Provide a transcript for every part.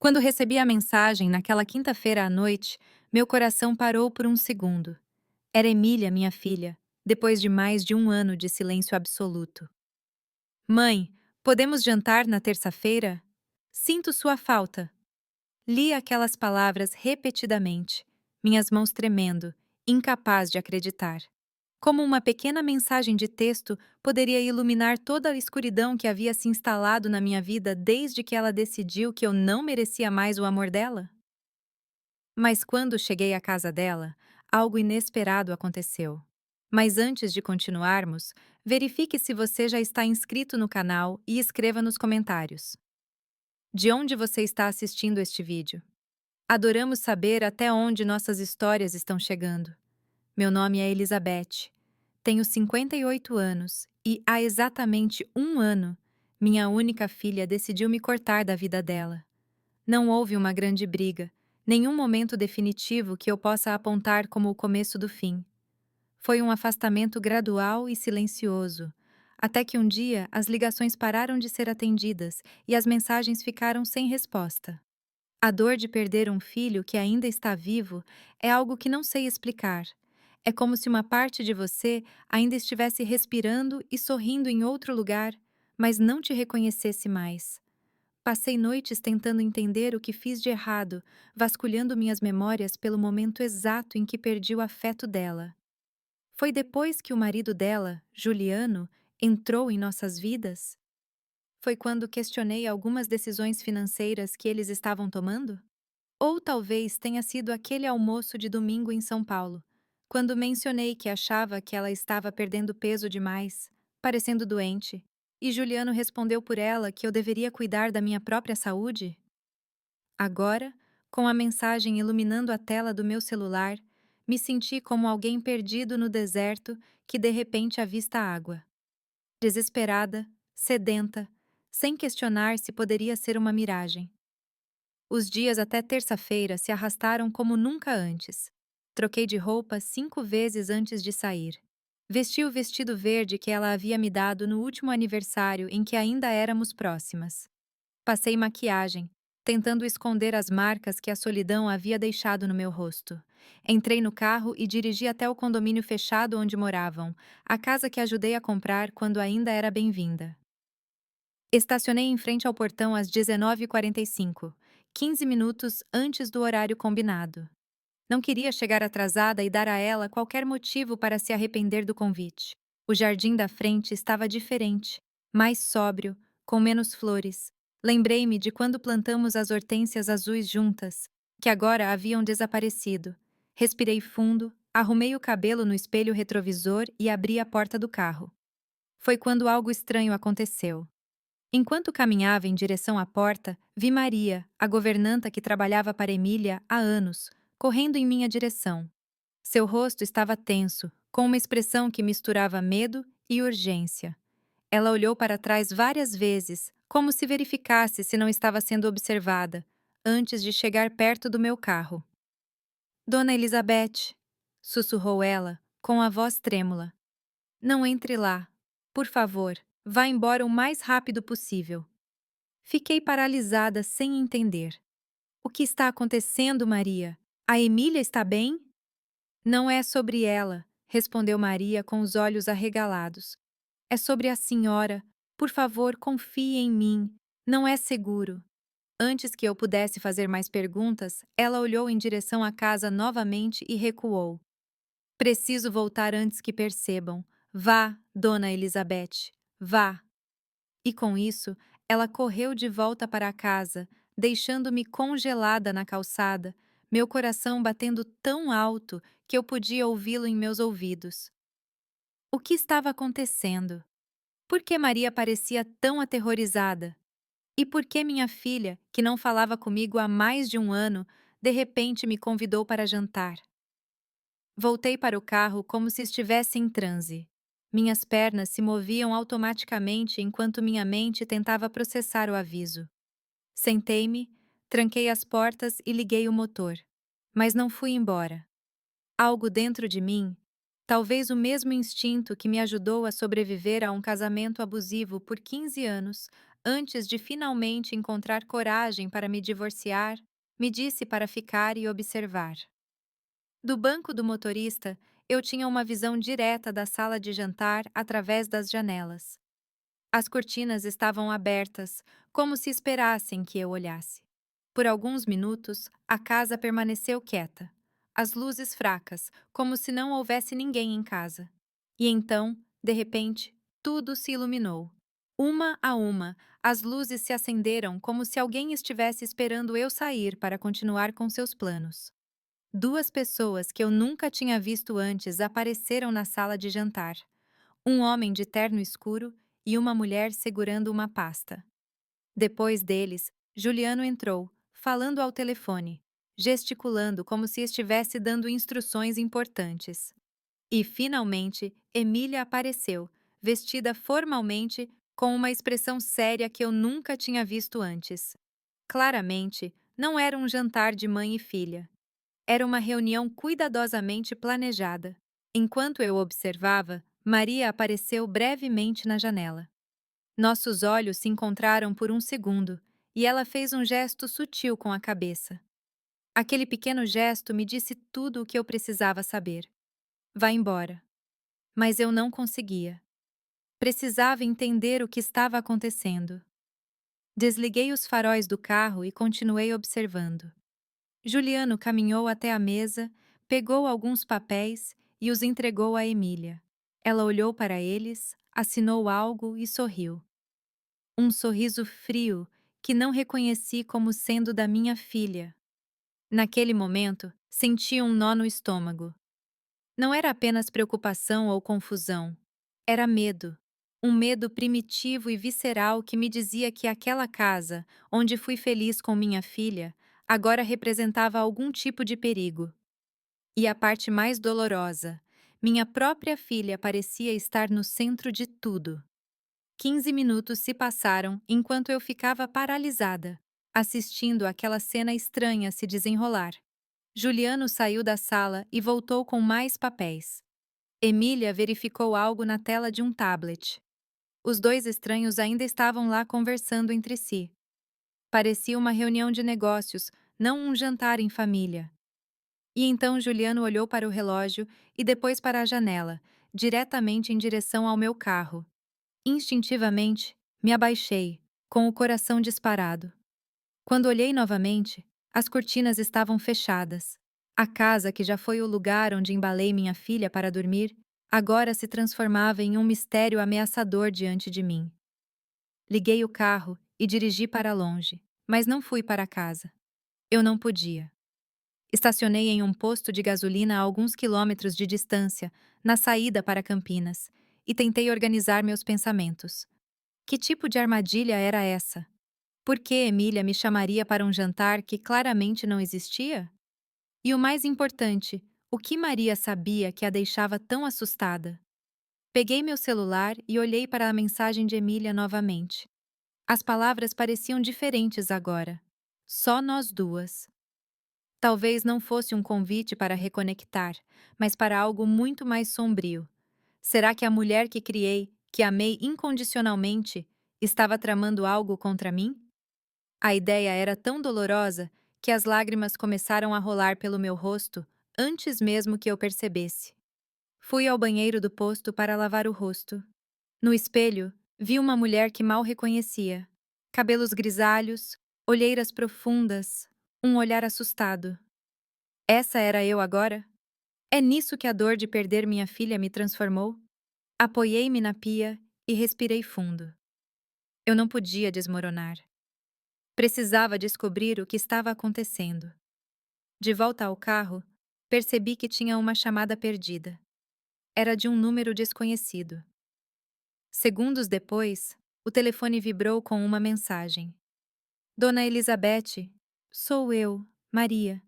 Quando recebi a mensagem naquela quinta-feira à noite, meu coração parou por um segundo. Era Emília, minha filha, depois de mais de um ano de silêncio absoluto. Mãe, podemos jantar na terça-feira? Sinto sua falta. Li aquelas palavras repetidamente, minhas mãos tremendo, incapaz de acreditar. Como uma pequena mensagem de texto poderia iluminar toda a escuridão que havia se instalado na minha vida desde que ela decidiu que eu não merecia mais o amor dela? Mas quando cheguei à casa dela, algo inesperado aconteceu. Mas antes de continuarmos, verifique se você já está inscrito no canal e escreva nos comentários. De onde você está assistindo este vídeo? Adoramos saber até onde nossas histórias estão chegando. Meu nome é Elizabeth. Tenho 58 anos e, há exatamente um ano, minha única filha decidiu me cortar da vida dela. Não houve uma grande briga, nenhum momento definitivo que eu possa apontar como o começo do fim. Foi um afastamento gradual e silencioso, até que um dia as ligações pararam de ser atendidas e as mensagens ficaram sem resposta. A dor de perder um filho que ainda está vivo é algo que não sei explicar. É como se uma parte de você ainda estivesse respirando e sorrindo em outro lugar, mas não te reconhecesse mais. Passei noites tentando entender o que fiz de errado, vasculhando minhas memórias pelo momento exato em que perdi o afeto dela. Foi depois que o marido dela, Juliano, entrou em nossas vidas? Foi quando questionei algumas decisões financeiras que eles estavam tomando? Ou talvez tenha sido aquele almoço de domingo em São Paulo, quando mencionei que achava que ela estava perdendo peso demais, parecendo doente, e Juliano respondeu por ela que eu deveria cuidar da minha própria saúde? Agora, com a mensagem iluminando a tela do meu celular, me senti como alguém perdido no deserto que de repente avista água. Desesperada, sedenta, sem questionar se poderia ser uma miragem. Os dias até terça-feira se arrastaram como nunca antes. Troquei de roupa 5 vezes antes de sair. Vesti o vestido verde que ela havia me dado no último aniversário em que ainda éramos próximas. Passei maquiagem, tentando esconder as marcas que a solidão havia deixado no meu rosto. Entrei no carro e dirigi até o condomínio fechado onde moravam, a casa que ajudei a comprar quando ainda era bem-vinda. Estacionei em frente ao portão às 19h45, 15 minutos antes do horário combinado. Não queria chegar atrasada e dar a ela qualquer motivo para se arrepender do convite. O jardim da frente estava diferente, mais sóbrio, com menos flores. Lembrei-me de quando plantamos as hortênsias azuis juntas, que agora haviam desaparecido. Respirei fundo, arrumei o cabelo no espelho retrovisor e abri a porta do carro. Foi quando algo estranho aconteceu. Enquanto caminhava em direção à porta, vi Maria, a governanta que trabalhava para Emília há anos, correndo em minha direção. Seu rosto estava tenso, com uma expressão que misturava medo e urgência. Ela olhou para trás várias vezes, como se verificasse se não estava sendo observada, antes de chegar perto do meu carro. Dona Elizabeth, sussurrou ela, com a voz trêmula. Não entre lá. Por favor, vá embora o mais rápido possível. Fiquei paralisada sem entender. O que está acontecendo, Maria? A Emília está bem? Não é sobre ela, respondeu Maria com os olhos arregalados. É sobre a senhora. Por favor, confie em mim. Não é seguro. Antes que eu pudesse fazer mais perguntas, ela olhou em direção à casa novamente e recuou. Preciso voltar antes que percebam. Vá, Dona Elizabeth, vá. E com isso, ela correu de volta para a casa, deixando-me congelada na calçada, meu coração batendo tão alto que eu podia ouvi-lo em meus ouvidos. O que estava acontecendo? Por que Maria parecia tão aterrorizada? E por que minha filha, que não falava comigo há mais de um ano, de repente me convidou para jantar? Voltei para o carro como se estivesse em transe. Minhas pernas se moviam automaticamente enquanto minha mente tentava processar o aviso. Sentei-me, tranquei as portas e liguei o motor. Mas não fui embora. Algo dentro de mim, talvez o mesmo instinto que me ajudou a sobreviver a um casamento abusivo por 15 anos, antes de finalmente encontrar coragem para me divorciar, me disse para ficar e observar. Do banco do motorista, eu tinha uma visão direta da sala de jantar através das janelas. As cortinas estavam abertas, como se esperassem que eu olhasse. Por alguns minutos, a casa permaneceu quieta, as luzes fracas, como se não houvesse ninguém em casa. E então, de repente, tudo se iluminou. Uma a uma, as luzes se acenderam como se alguém estivesse esperando eu sair para continuar com seus planos. Duas pessoas que eu nunca tinha visto antes apareceram na sala de jantar. Um homem de terno escuro e uma mulher segurando uma pasta. Depois deles, Juliano entrou, falando ao telefone, gesticulando como se estivesse dando instruções importantes. E, finalmente, Emília apareceu, vestida formalmente, com uma expressão séria que eu nunca tinha visto antes. Claramente, não era um jantar de mãe e filha. Era uma reunião cuidadosamente planejada. Enquanto eu observava, Maria apareceu brevemente na janela. Nossos olhos se encontraram por um segundo, e ela fez um gesto sutil com a cabeça. Aquele pequeno gesto me disse tudo o que eu precisava saber. Vá embora. Mas eu não conseguia. Precisava entender o que estava acontecendo. Desliguei os faróis do carro e continuei observando. Juliano caminhou até a mesa, pegou alguns papéis e os entregou a Emília. Ela olhou para eles, assinou algo e sorriu. Um sorriso frio que não reconheci como sendo da minha filha. Naquele momento, senti um nó no estômago. Não era apenas preocupação ou confusão. Era medo. Um medo primitivo e visceral que me dizia que aquela casa, onde fui feliz com minha filha, agora representava algum tipo de perigo. E a parte mais dolorosa, minha própria filha parecia estar no centro de tudo. 15 minutos se passaram enquanto eu ficava paralisada, assistindo aquela cena estranha se desenrolar. Juliano saiu da sala e voltou com mais papéis. Emília verificou algo na tela de um tablet. Os dois estranhos ainda estavam lá conversando entre si. Parecia uma reunião de negócios, não um jantar em família. E então Juliano olhou para o relógio e depois para a janela, diretamente em direção ao meu carro. Instintivamente, me abaixei, com o coração disparado. Quando olhei novamente, as cortinas estavam fechadas. A casa, que já foi o lugar onde embalei minha filha para dormir, agora se transformava em um mistério ameaçador diante de mim. Liguei o carro e dirigi para longe, mas não fui para casa. Eu não podia. Estacionei em um posto de gasolina a alguns quilômetros de distância, na saída para Campinas, e tentei organizar meus pensamentos. Que tipo de armadilha era essa? Por que Emília me chamaria para um jantar que claramente não existia? E o mais importante, o que Maria sabia que a deixava tão assustada? Peguei meu celular e olhei para a mensagem de Emília novamente. As palavras pareciam diferentes agora. Só nós duas. Talvez não fosse um convite para reconectar, mas para algo muito mais sombrio. Será que a mulher que criei, que amei incondicionalmente, estava tramando algo contra mim? A ideia era tão dolorosa que as lágrimas começaram a rolar pelo meu rosto antes mesmo que eu percebesse. Fui ao banheiro do posto para lavar o rosto. No espelho, vi uma mulher que mal reconhecia. Cabelos grisalhos, olheiras profundas, um olhar assustado. Essa era eu agora? É nisso que a dor de perder minha filha me transformou? Apoiei-me na pia e respirei fundo. Eu não podia desmoronar. Precisava descobrir o que estava acontecendo. De volta ao carro, percebi que tinha uma chamada perdida. Era de um número desconhecido. Segundos depois, o telefone vibrou com uma mensagem. Dona Elizabeth, sou eu, Maria.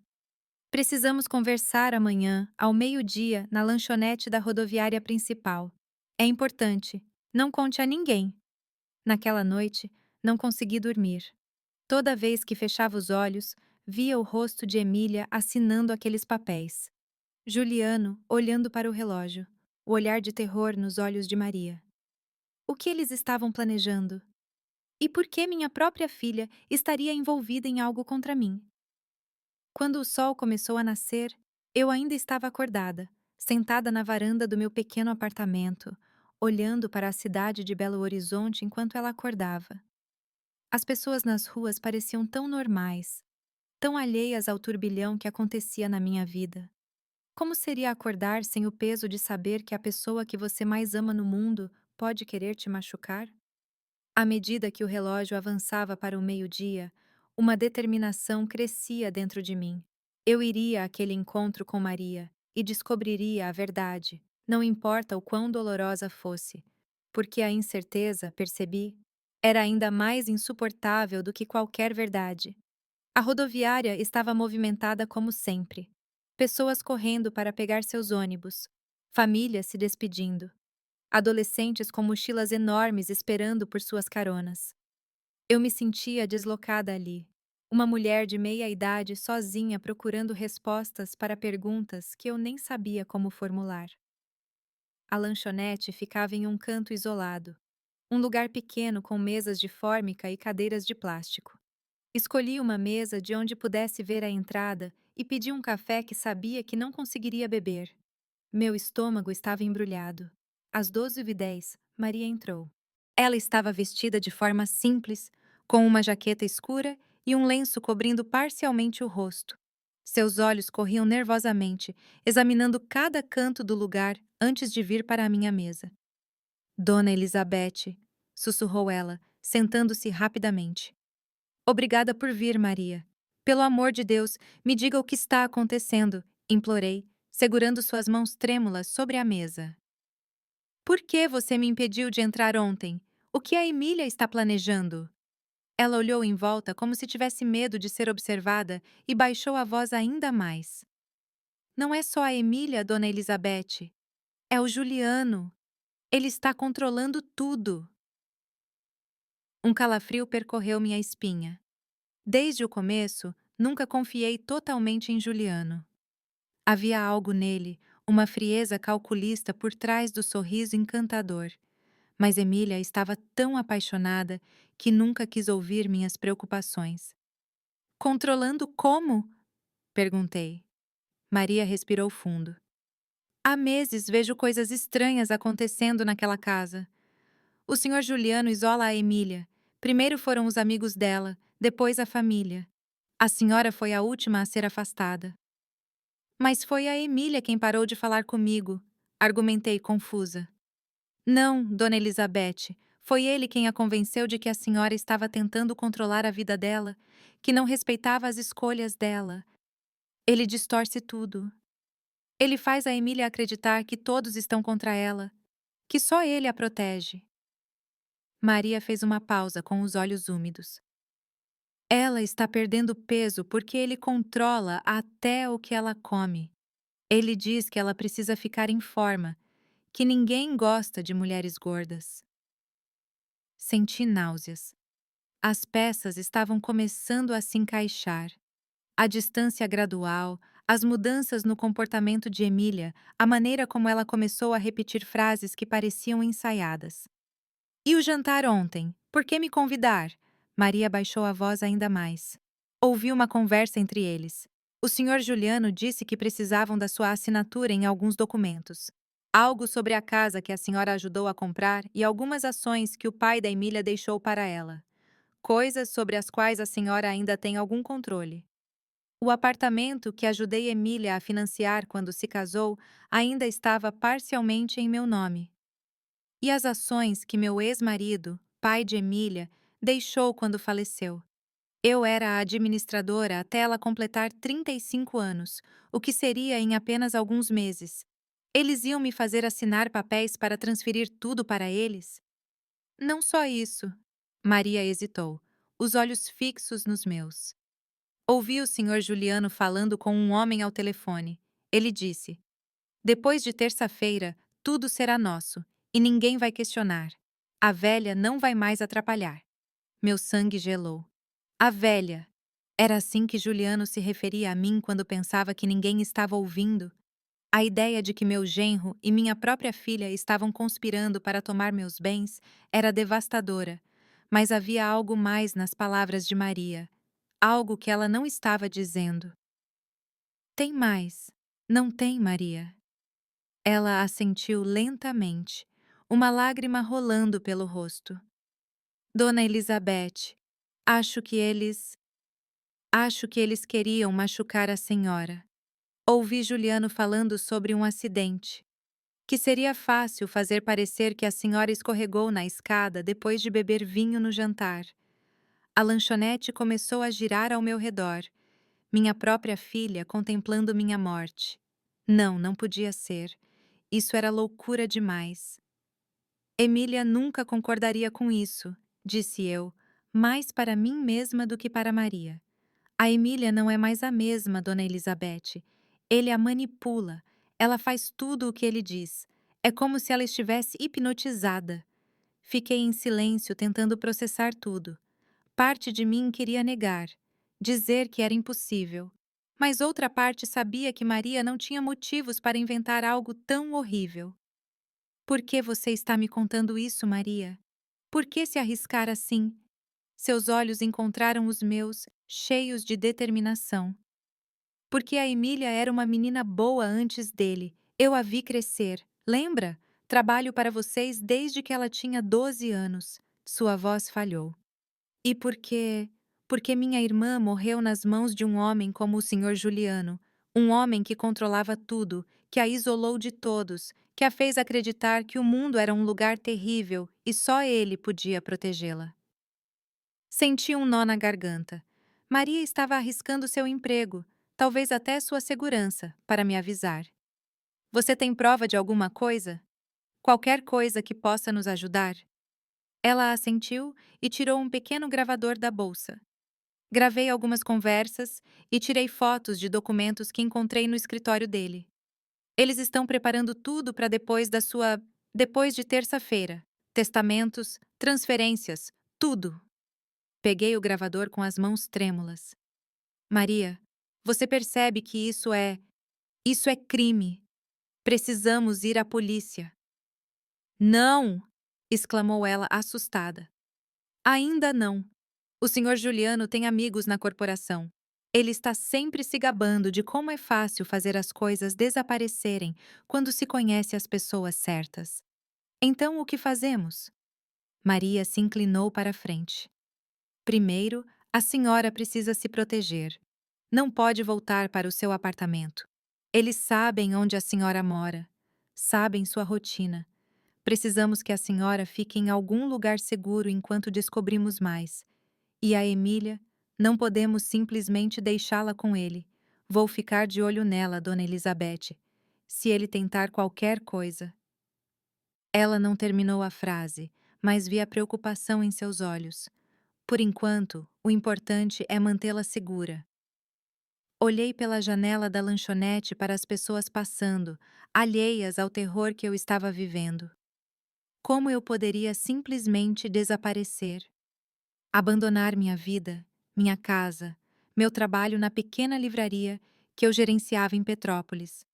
Precisamos conversar amanhã, ao meio-dia, na lanchonete da rodoviária principal. É importante. Não conte a ninguém. Naquela noite, não consegui dormir. Toda vez que fechava os olhos, via o rosto de Emília assinando aqueles papéis. Juliano, olhando para o relógio, o olhar de terror nos olhos de Maria. O que eles estavam planejando? E por que minha própria filha estaria envolvida em algo contra mim? Quando o sol começou a nascer, eu ainda estava acordada, sentada na varanda do meu pequeno apartamento, olhando para a cidade de Belo Horizonte enquanto ela acordava. As pessoas nas ruas pareciam tão normais, tão alheias ao turbilhão que acontecia na minha vida. Como seria acordar sem o peso de saber que a pessoa que você mais ama no mundo pode querer te machucar? À medida que o relógio avançava para o meio-dia, uma determinação crescia dentro de mim. Eu iria àquele encontro com Maria e descobriria a verdade, não importa o quão dolorosa fosse, porque a incerteza, percebi, era ainda mais insuportável do que qualquer verdade. A rodoviária estava movimentada como sempre. Pessoas correndo para pegar seus ônibus, famílias se despedindo, adolescentes com mochilas enormes esperando por suas caronas. Eu me sentia deslocada ali, uma mulher de meia idade sozinha procurando respostas para perguntas que eu nem sabia como formular. A lanchonete ficava em um canto isolado, um lugar pequeno com mesas de fórmica e cadeiras de plástico. Escolhi uma mesa de onde pudesse ver a entrada e pedi um café que sabia que não conseguiria beber. Meu estômago estava embrulhado. Às 12h10, Maria entrou. Ela estava vestida de forma simples, com uma jaqueta escura e um lenço cobrindo parcialmente o rosto. Seus olhos corriam nervosamente, examinando cada canto do lugar antes de vir para a minha mesa. Dona Elizabeth, sussurrou ela, sentando-se rapidamente. Obrigada por vir, Maria. Pelo amor de Deus, me diga o que está acontecendo, implorei, segurando suas mãos trêmulas sobre a mesa. Por que você me impediu de entrar ontem? O que a Emília está planejando? Ela olhou em volta como se tivesse medo de ser observada e baixou a voz ainda mais. Não é só a Emília, Dona Elizabeth. É o Juliano. Ele está controlando tudo. Um calafrio percorreu minha espinha. Desde o começo, nunca confiei totalmente em Juliano. Havia algo nele, uma frieza calculista por trás do sorriso encantador. Mas Emília estava tão apaixonada que nunca quis ouvir minhas preocupações. Controlando como? Perguntei. Maria respirou fundo. Há meses vejo coisas estranhas acontecendo naquela casa. O senhor Juliano isola a Emília. Primeiro foram os amigos dela, depois a família. A senhora foi a última a ser afastada. Mas foi a Emília quem parou de falar comigo, argumentei confusa. Não, Dona Elizabeth, foi ele quem a convenceu de que a senhora estava tentando controlar a vida dela, que não respeitava as escolhas dela. Ele distorce tudo. Ele faz a Emília acreditar que todos estão contra ela, que só ele a protege. Maria fez uma pausa com os olhos úmidos. Ela está perdendo peso porque ele controla até o que ela come. Ele diz que ela precisa ficar em forma, que ninguém gosta de mulheres gordas. Senti náuseas. As peças estavam começando a se encaixar. A distância gradual, as mudanças no comportamento de Emília, a maneira como ela começou a repetir frases que pareciam ensaiadas. E o jantar ontem? Por que me convidar? Maria baixou a voz ainda mais. Ouvi uma conversa entre eles. O senhor Juliano disse que precisavam da sua assinatura em alguns documentos. Algo sobre a casa que a senhora ajudou a comprar e algumas ações que o pai da Emília deixou para ela. Coisas sobre as quais a senhora ainda tem algum controle. O apartamento que ajudei Emília a financiar quando se casou ainda estava parcialmente em meu nome. E as ações que meu ex-marido, pai de Emília, deixou quando faleceu. Eu era a administradora até ela completar 35 anos, o que seria em apenas alguns meses. Eles iam me fazer assinar papéis para transferir tudo para eles? Não só isso. Maria hesitou, os olhos fixos nos meus. Ouvi o senhor Juliano falando com um homem ao telefone. Ele disse: depois de terça-feira, tudo será nosso, e ninguém vai questionar. A velha não vai mais atrapalhar. Meu sangue gelou. A velha. Era assim que Juliano se referia a mim quando pensava que ninguém estava ouvindo. A ideia de que meu genro e minha própria filha estavam conspirando para tomar meus bens era devastadora, mas havia algo mais nas palavras de Maria, algo que ela não estava dizendo. Tem mais. Não tem, Maria? Ela assentiu lentamente, uma lágrima rolando pelo rosto. Dona Elizabeth, acho que eles. Acho que eles queriam machucar a senhora. Ouvi Juliano falando sobre um acidente. Que seria fácil fazer parecer que a senhora escorregou na escada depois de beber vinho no jantar. A lanchonete começou a girar ao meu redor, minha própria filha contemplando minha morte. Não, não podia ser. Isso era loucura demais. Emília nunca concordaria com isso, disse eu, mais para mim mesma do que para Maria. A Emília não é mais a mesma, Dona Elizabeth. Ele a manipula. Ela faz tudo o que ele diz. É como se ela estivesse hipnotizada. Fiquei em silêncio tentando processar tudo. Parte de mim queria negar, dizer que era impossível. Mas outra parte sabia que Maria não tinha motivos para inventar algo tão horrível. Por que você está me contando isso, Maria? Por que se arriscar assim? Seus olhos encontraram os meus, cheios de determinação. Porque a Emília era uma menina boa antes dele. Eu a vi crescer. Lembra? Trabalho para vocês desde que ela tinha 12 anos. Sua voz falhou. E por quê? Porque minha irmã morreu nas mãos de um homem como o Senhor Juliano, um homem que controlava tudo, que a isolou de todos, que a fez acreditar que o mundo era um lugar terrível e só ele podia protegê-la. Senti um nó na garganta. Maria estava arriscando seu emprego, talvez até sua segurança, para me avisar. Você tem prova de alguma coisa? Qualquer coisa que possa nos ajudar? Ela assentiu e tirou um pequeno gravador da bolsa. Gravei algumas conversas e tirei fotos de documentos que encontrei no escritório dele. Eles estão preparando tudo para depois de terça-feira. Testamentos, transferências, tudo. Peguei o gravador com as mãos trêmulas. Maria, você percebe que isso é crime. Precisamos ir à polícia. Não! Exclamou ela assustada. Ainda não. O senhor Juliano tem amigos na corporação. Ele está sempre se gabando de como é fácil fazer as coisas desaparecerem quando se conhece as pessoas certas. Então, o que fazemos? Maria se inclinou para a frente. Primeiro, a senhora precisa se proteger. Não pode voltar para o seu apartamento. Eles sabem onde a senhora mora. Sabem sua rotina. Precisamos que a senhora fique em algum lugar seguro enquanto descobrimos mais. E a Emília, não podemos simplesmente deixá-la com ele. Vou ficar de olho nela, Dona Elizabeth. Se ele tentar qualquer coisa. Ela não terminou a frase, mas vi a preocupação em seus olhos. Por enquanto, o importante é mantê-la segura. Olhei pela janela da lanchonete para as pessoas passando, alheias ao terror que eu estava vivendo. Como eu poderia simplesmente desaparecer? Abandonar minha vida, minha casa, meu trabalho na pequena livraria que eu gerenciava em Petrópolis.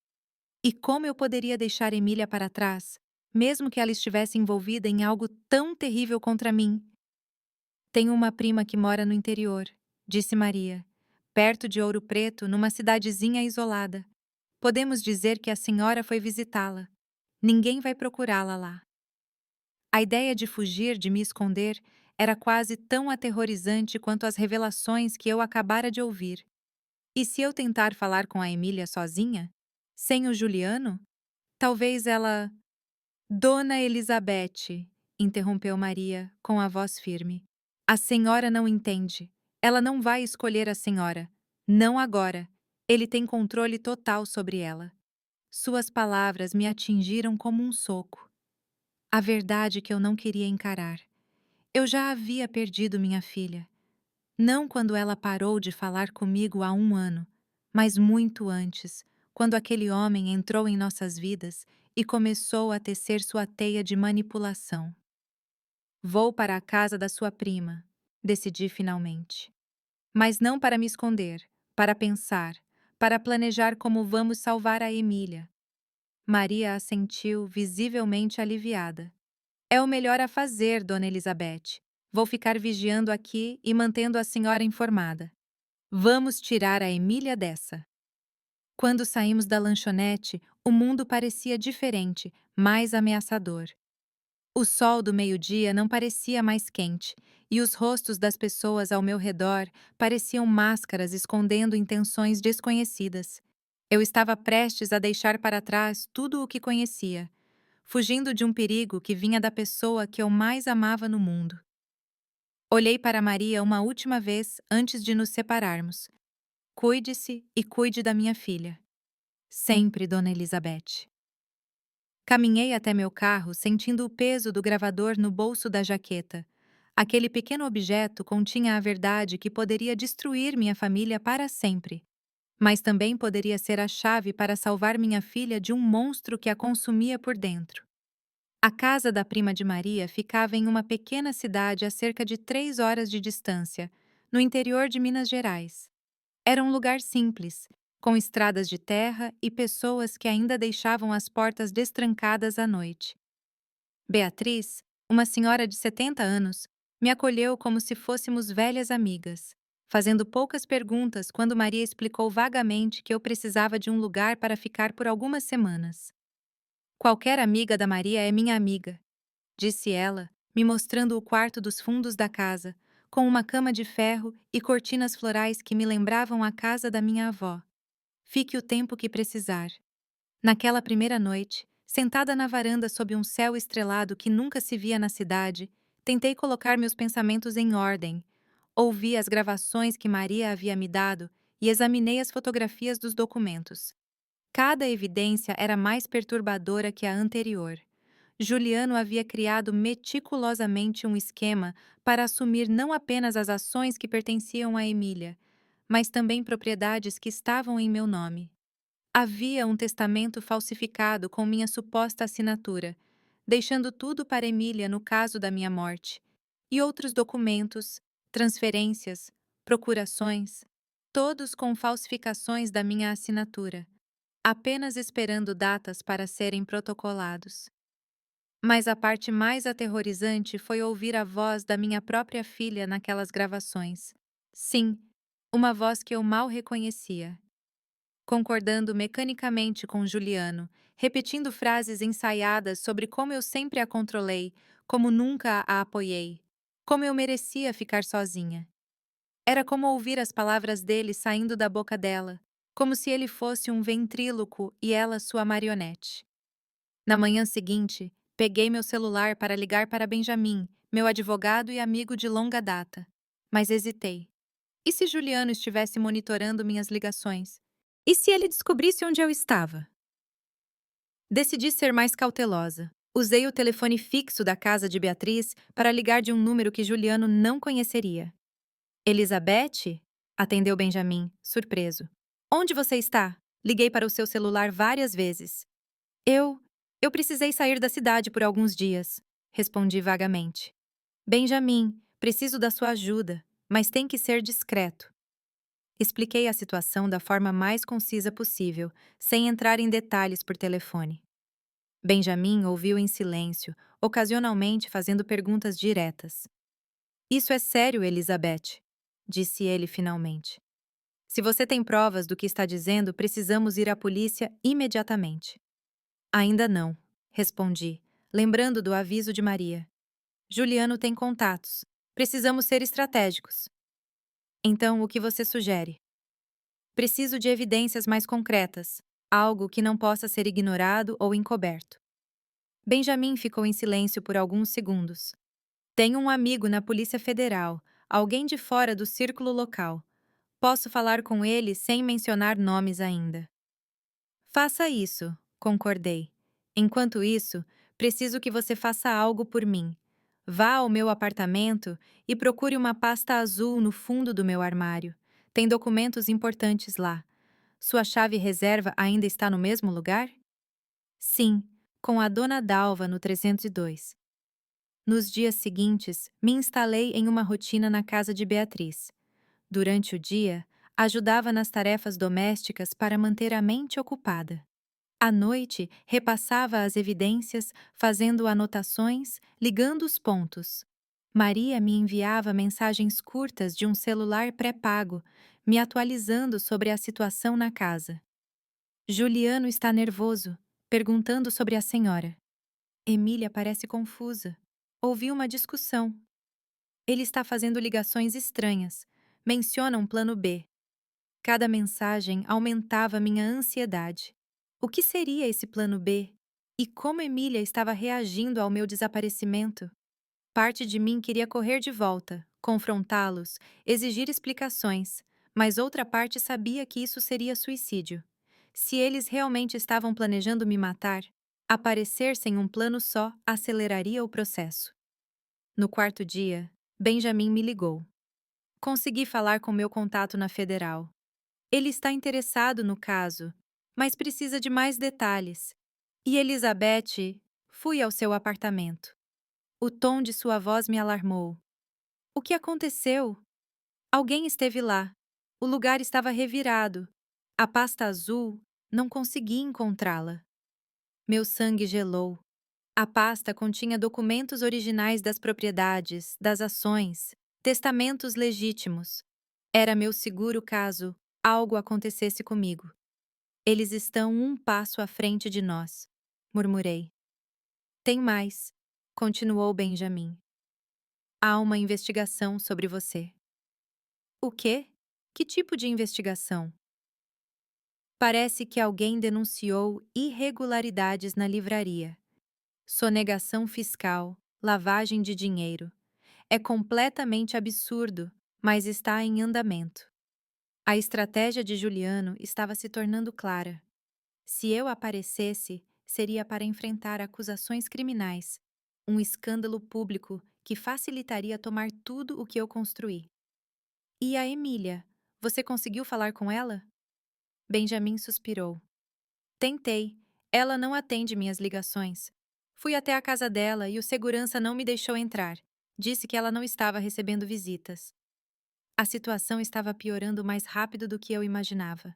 E como eu poderia deixar Emília para trás, mesmo que ela estivesse envolvida em algo tão terrível contra mim? Tenho uma prima que mora no interior, disse Maria, perto de Ouro Preto, numa cidadezinha isolada. Podemos dizer que a senhora foi visitá-la. Ninguém vai procurá-la lá. A ideia de fugir, de me esconder, era quase tão aterrorizante quanto as revelações que eu acabara de ouvir. E se eu tentar falar com a Emília sozinha? Sem o Juliano? Talvez ela... Dona Elizabeth, interrompeu Maria, com a voz firme. A senhora não entende. Ela não vai escolher a senhora. Não agora. Ele tem controle total sobre ela. Suas palavras me atingiram como um soco. A verdade que eu não queria encarar. Eu já havia perdido minha filha. Não quando ela parou de falar comigo há 1 ano, mas muito antes, quando aquele homem entrou em nossas vidas e começou a tecer sua teia de manipulação. Vou para a casa da sua prima, decidi finalmente. Mas não para me esconder, para pensar, para planejar como vamos salvar a Emília. Maria assentiu, visivelmente aliviada. É o melhor a fazer, Dona Elizabeth. Vou ficar vigiando aqui e mantendo a senhora informada. Vamos tirar a Emília dessa. Quando saímos da lanchonete, o mundo parecia diferente, mais ameaçador. O sol do meio-dia não parecia mais quente, e os rostos das pessoas ao meu redor pareciam máscaras escondendo intenções desconhecidas. Eu estava prestes a deixar para trás tudo o que conhecia, fugindo de um perigo que vinha da pessoa que eu mais amava no mundo. Olhei para Maria uma última vez antes de nos separarmos. Cuide-se e cuide da minha filha. Sempre, Dona Elizabeth. Caminhei até meu carro sentindo o peso do gravador no bolso da jaqueta. Aquele pequeno objeto continha a verdade que poderia destruir minha família para sempre, mas também poderia ser a chave para salvar minha filha de um monstro que a consumia por dentro. A casa da prima de Maria ficava em uma pequena cidade a cerca de 3 horas de distância, no interior de Minas Gerais. Era um lugar simples, com estradas de terra e pessoas que ainda deixavam as portas destrancadas à noite. Beatriz, uma senhora de 70 anos, me acolheu como se fôssemos velhas amigas, fazendo poucas perguntas quando Maria explicou vagamente que eu precisava de um lugar para ficar por algumas semanas. Qualquer amiga da Maria é minha amiga, disse ela, me mostrando o quarto dos fundos da casa, com uma cama de ferro e cortinas florais que me lembravam a casa da minha avó. Fique o tempo que precisar. Naquela primeira noite, sentada na varanda sob um céu estrelado que nunca se via na cidade, tentei colocar meus pensamentos em ordem. Ouvi as gravações que Maria havia me dado e examinei as fotografias dos documentos. Cada evidência era mais perturbadora que a anterior. Juliano havia criado meticulosamente um esquema para assumir não apenas as ações que pertenciam a Emília, mas também propriedades que estavam em meu nome. Havia um testamento falsificado com minha suposta assinatura, deixando tudo para Emília no caso da minha morte, e outros documentos, transferências, procurações, todos com falsificações da minha assinatura, apenas esperando datas para serem protocolados. Mas a parte mais aterrorizante foi ouvir a voz da minha própria filha naquelas gravações. Sim, uma voz que eu mal reconhecia. Concordando mecanicamente com Juliano, repetindo frases ensaiadas sobre como eu sempre a controlei, como nunca a apoiei, como eu merecia ficar sozinha. Era como ouvir as palavras dele saindo da boca dela, como se ele fosse um ventríloco e ela sua marionete. Na manhã seguinte, peguei meu celular para ligar para Benjamin, meu advogado e amigo de longa data. Mas hesitei. E se Juliano estivesse monitorando minhas ligações? E se ele descobrisse onde eu estava? Decidi ser mais cautelosa. Usei o telefone fixo da casa de Beatriz para ligar de um número que Juliano não conheceria. Elizabeth? Atendeu Benjamin, surpreso. Onde você está? Liguei para o seu celular várias vezes. Eu. Eu precisei sair da cidade por alguns dias, respondi vagamente. Benjamin, preciso da sua ajuda, mas tem que ser discreto. Expliquei a situação da forma mais concisa possível, sem entrar em detalhes por telefone. Benjamin ouviu em silêncio, ocasionalmente fazendo perguntas diretas. Isso é sério, Elizabeth, disse ele finalmente. Se você tem provas do que está dizendo, precisamos ir à polícia imediatamente. Ainda não, respondi, lembrando do aviso de Maria. Juliano tem contatos. Precisamos ser estratégicos. Então, o que você sugere? Preciso de evidências mais concretas, algo que não possa ser ignorado ou encoberto. Benjamin ficou em silêncio por alguns segundos. Tenho um amigo na Polícia Federal, alguém de fora do círculo local. Posso falar com ele sem mencionar nomes ainda. Faça isso, concordei. Enquanto isso, preciso que você faça algo por mim. Vá ao meu apartamento e procure uma pasta azul no fundo do meu armário. Tem documentos importantes lá. Sua chave reserva ainda está no mesmo lugar? Sim, com a Dona Dalva no 302. Nos dias seguintes, me instalei em uma rotina na casa de Beatriz. Durante o dia, ajudava nas tarefas domésticas para manter a mente ocupada. À noite, repassava as evidências, fazendo anotações, ligando os pontos. Maria me enviava mensagens curtas de um celular pré-pago, me atualizando sobre a situação na casa. Juliano está nervoso, perguntando sobre a senhora. Emília parece confusa. Ouvi uma discussão. Ele está fazendo ligações estranhas. Menciona um plano B. Cada mensagem aumentava minha ansiedade. O que seria esse plano B? E como Emília estava reagindo ao meu desaparecimento? Parte de mim queria correr de volta, confrontá-los, exigir explicações, mas outra parte sabia que isso seria suicídio. Se eles realmente estavam planejando me matar, aparecer sem um plano só aceleraria o processo. No quarto dia, Benjamin me ligou. Consegui falar com meu contato na federal. Ele está interessado no caso, mas precisa de mais detalhes. E Elizabeth, fui ao seu apartamento. O tom de sua voz me alarmou. O que aconteceu? Alguém esteve lá. O lugar estava revirado. A pasta azul, não consegui encontrá-la. Meu sangue gelou. A pasta continha documentos originais das propriedades, das ações, testamentos legítimos. Era meu seguro caso algo acontecesse comigo. Eles estão um passo à frente de nós, murmurei. Tem mais, continuou Benjamin. Há uma investigação sobre você. O quê? Que tipo de investigação? Parece que alguém denunciou irregularidades na livraria. Sonegação fiscal, lavagem de dinheiro. É completamente absurdo, mas está em andamento. A estratégia de Juliano estava se tornando clara. Se eu aparecesse, seria para enfrentar acusações criminais, um escândalo público que facilitaria tomar tudo o que eu construí. E a Emília? Você conseguiu falar com ela? Benjamin suspirou. Tentei. Ela não atende minhas ligações. Fui até a casa dela e o segurança não me deixou entrar. Disse que ela não estava recebendo visitas. A situação estava piorando mais rápido do que eu imaginava.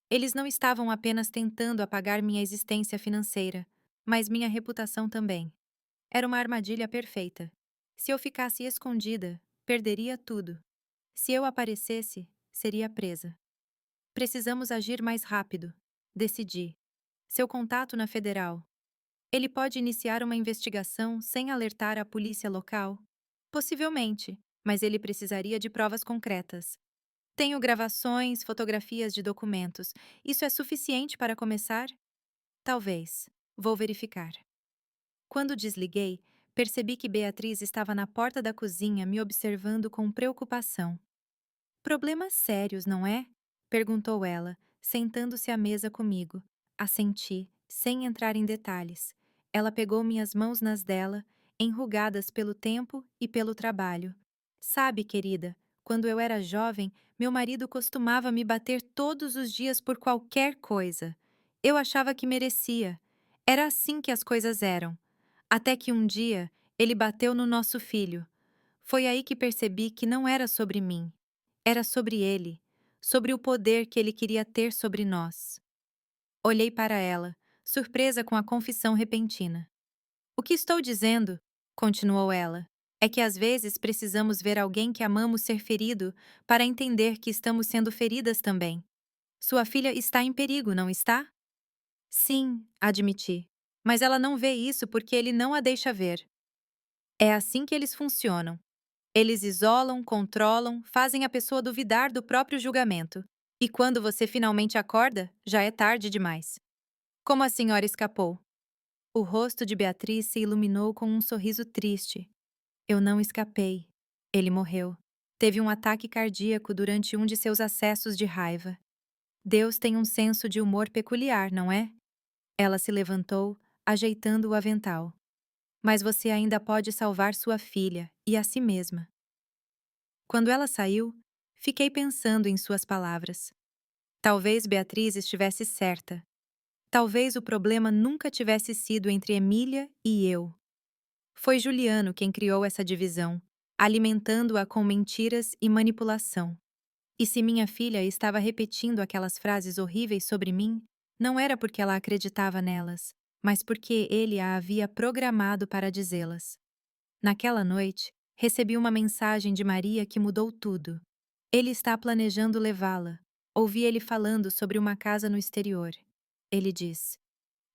Eles não estavam apenas tentando apagar minha existência financeira, mas minha reputação também. Era uma armadilha perfeita. Se eu ficasse escondida, perderia tudo. Se eu aparecesse, seria presa. Precisamos agir mais rápido. Decidi. Seu contato na federal. Ele pode iniciar uma investigação sem alertar a polícia local? Possivelmente, mas ele precisaria de provas concretas. Tenho gravações, fotografias de documentos. Isso é suficiente para começar? Talvez. Vou verificar. Quando desliguei, percebi que Beatriz estava na porta da cozinha me observando com preocupação. Problemas sérios, não é? Perguntou ela, sentando-se à mesa comigo. Assenti, sem entrar em detalhes. Ela pegou minhas mãos nas dela, enrugadas pelo tempo e pelo trabalho. Sabe, querida, quando eu era jovem, meu marido costumava me bater todos os dias por qualquer coisa. Eu achava que merecia. Era assim que as coisas eram. Até que um dia, ele bateu no nosso filho. Foi aí que percebi que não era sobre mim. Era sobre ele, sobre o poder que ele queria ter sobre nós. Olhei para ela, surpresa com a confissão repentina. O que estou dizendo, continuou ela, é que às vezes precisamos ver alguém que amamos ser ferido para entender que estamos sendo feridas também. Sua filha está em perigo, não está? Sim, admiti. Mas ela não vê isso porque ele não a deixa ver. É assim que eles funcionam. Eles isolam, controlam, fazem a pessoa duvidar do próprio julgamento. E quando você finalmente acorda, já é tarde demais. Como a senhora escapou? O rosto de Beatriz se iluminou com um sorriso triste. Eu não escapei. Ele morreu. Teve um ataque cardíaco durante um de seus acessos de raiva. Deus tem um senso de humor peculiar, não é? Ela se levantou, ajeitando o avental. Mas você ainda pode salvar sua filha e a si mesma. Quando ela saiu, fiquei pensando em suas palavras. Talvez Beatriz estivesse certa. Talvez o problema nunca tivesse sido entre Emília e eu. Foi Juliano quem criou essa divisão, alimentando-a com mentiras e manipulação. E se minha filha estava repetindo aquelas frases horríveis sobre mim, não era porque ela acreditava nelas, mas porque ele a havia programado para dizê-las. Naquela noite, Recebi uma mensagem de Maria que mudou tudo. Ele está planejando levá-la. Ouvi ele falando sobre uma casa no exterior. Ele diz: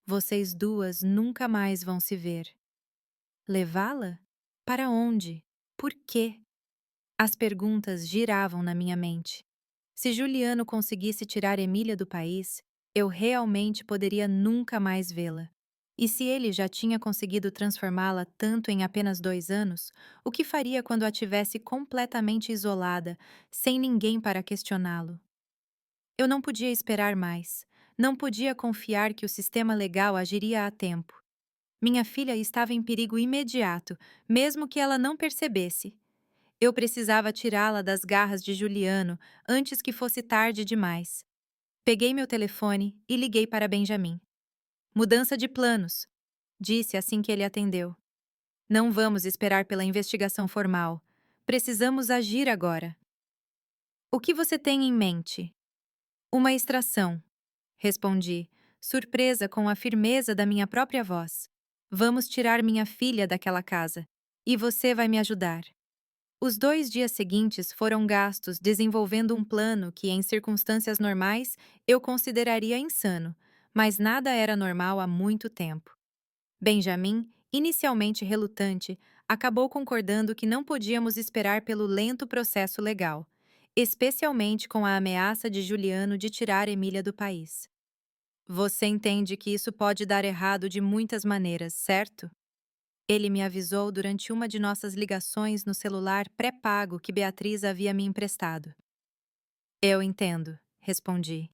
Vocês duas nunca mais vão se ver. Levá-la? Para onde? Por quê? As perguntas giravam na minha mente. Se Juliano conseguisse tirar Emília do país, eu realmente poderia nunca mais vê-la. E se ele já tinha conseguido transformá-la tanto em apenas 2 anos, o que faria quando a tivesse completamente isolada, sem ninguém para questioná-lo? Eu não podia esperar mais. Não podia confiar que o sistema legal agiria a tempo. Minha filha estava em perigo imediato, mesmo que ela não percebesse. Eu precisava tirá-la das garras de Juliano antes que fosse tarde demais. Peguei meu telefone e liguei para Benjamin. Mudança de planos, disse assim que ele atendeu. Não vamos esperar pela investigação formal. Precisamos agir agora. O que você tem em mente? Uma extração, respondi, surpresa com a firmeza da minha própria voz. Vamos tirar minha filha daquela casa. E você vai me ajudar. Os 2 dias seguintes foram gastos desenvolvendo um plano que, em circunstâncias normais, eu consideraria insano, mas nada era normal há muito tempo. Benjamin, inicialmente relutante, acabou concordando que não podíamos esperar pelo lento processo legal, especialmente com a ameaça de Juliano de tirar Emília do país. Você entende que isso pode dar errado de muitas maneiras, certo? Ele me avisou durante uma de nossas ligações no celular pré-pago que Beatriz havia me emprestado. Eu entendo, respondi.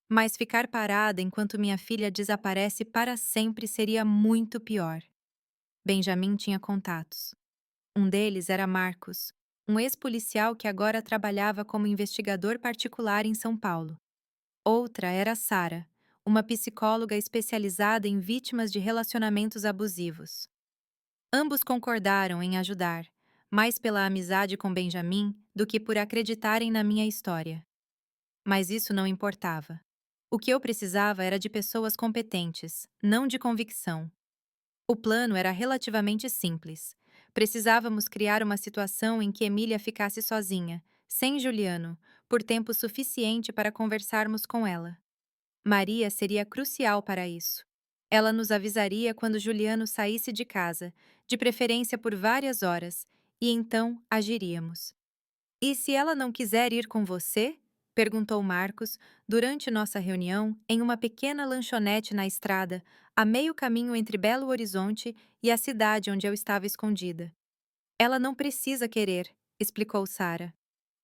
Mas ficar parada enquanto minha filha desaparece para sempre seria muito pior. Benjamin tinha contatos. Um deles era Marcos, um ex-policial que agora trabalhava como investigador particular em São Paulo. Outra era Sara, uma psicóloga especializada em vítimas de relacionamentos abusivos. Ambos concordaram em ajudar, mais pela amizade com Benjamin do que por acreditarem na minha história. Mas isso não importava. O que eu precisava era de pessoas competentes, não de convicção. O plano era relativamente simples. Precisávamos criar uma situação em que Emília ficasse sozinha, sem Juliano, por tempo suficiente para conversarmos com ela. Maria seria crucial para isso. Ela nos avisaria quando Juliano saísse de casa, de preferência por várias horas, e então agiríamos. E se ela não quiser ir com você? Perguntou Marcos durante nossa reunião em uma pequena lanchonete na estrada, a meio caminho entre Belo Horizonte e a cidade onde eu estava escondida. Ela não precisa querer, explicou Sara.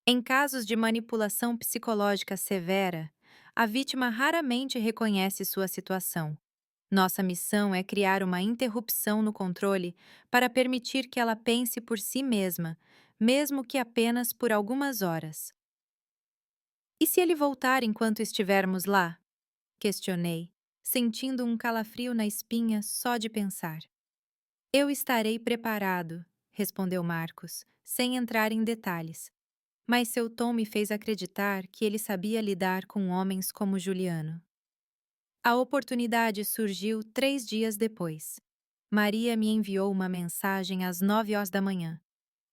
Em casos de manipulação psicológica severa, a vítima raramente reconhece sua situação. Nossa missão é criar uma interrupção no controle para permitir que ela pense por si mesma, mesmo que apenas por algumas horas. E se ele voltar enquanto estivermos lá? Questionei, sentindo um calafrio na espinha só de pensar. Eu estarei preparado, respondeu Marcos, sem entrar em detalhes. Mas seu tom me fez acreditar que ele sabia lidar com homens como Juliano. A oportunidade surgiu 3 dias depois. Maria me enviou uma mensagem às 9 horas da manhã.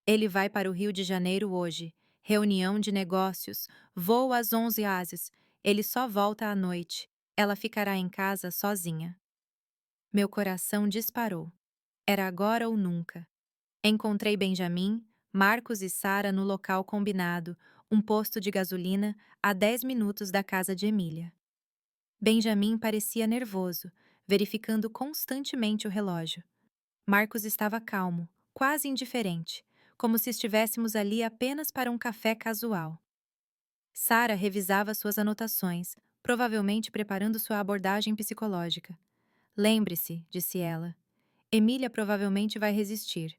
Ele vai para o Rio de Janeiro hoje. Reunião de negócios. Voo às 11 horas. Ele só volta à noite. Ela ficará em casa sozinha. Meu coração disparou. Era agora ou nunca. Encontrei Benjamin, Marcos e Sara no local combinado, um posto de gasolina a 10 minutos da casa de Emília. Benjamin parecia nervoso, verificando constantemente o relógio. Marcos estava calmo, quase indiferente, como se estivéssemos ali apenas para um café casual. Sara revisava suas anotações, provavelmente preparando sua abordagem psicológica. Lembre-se, disse ela. Emília provavelmente vai resistir.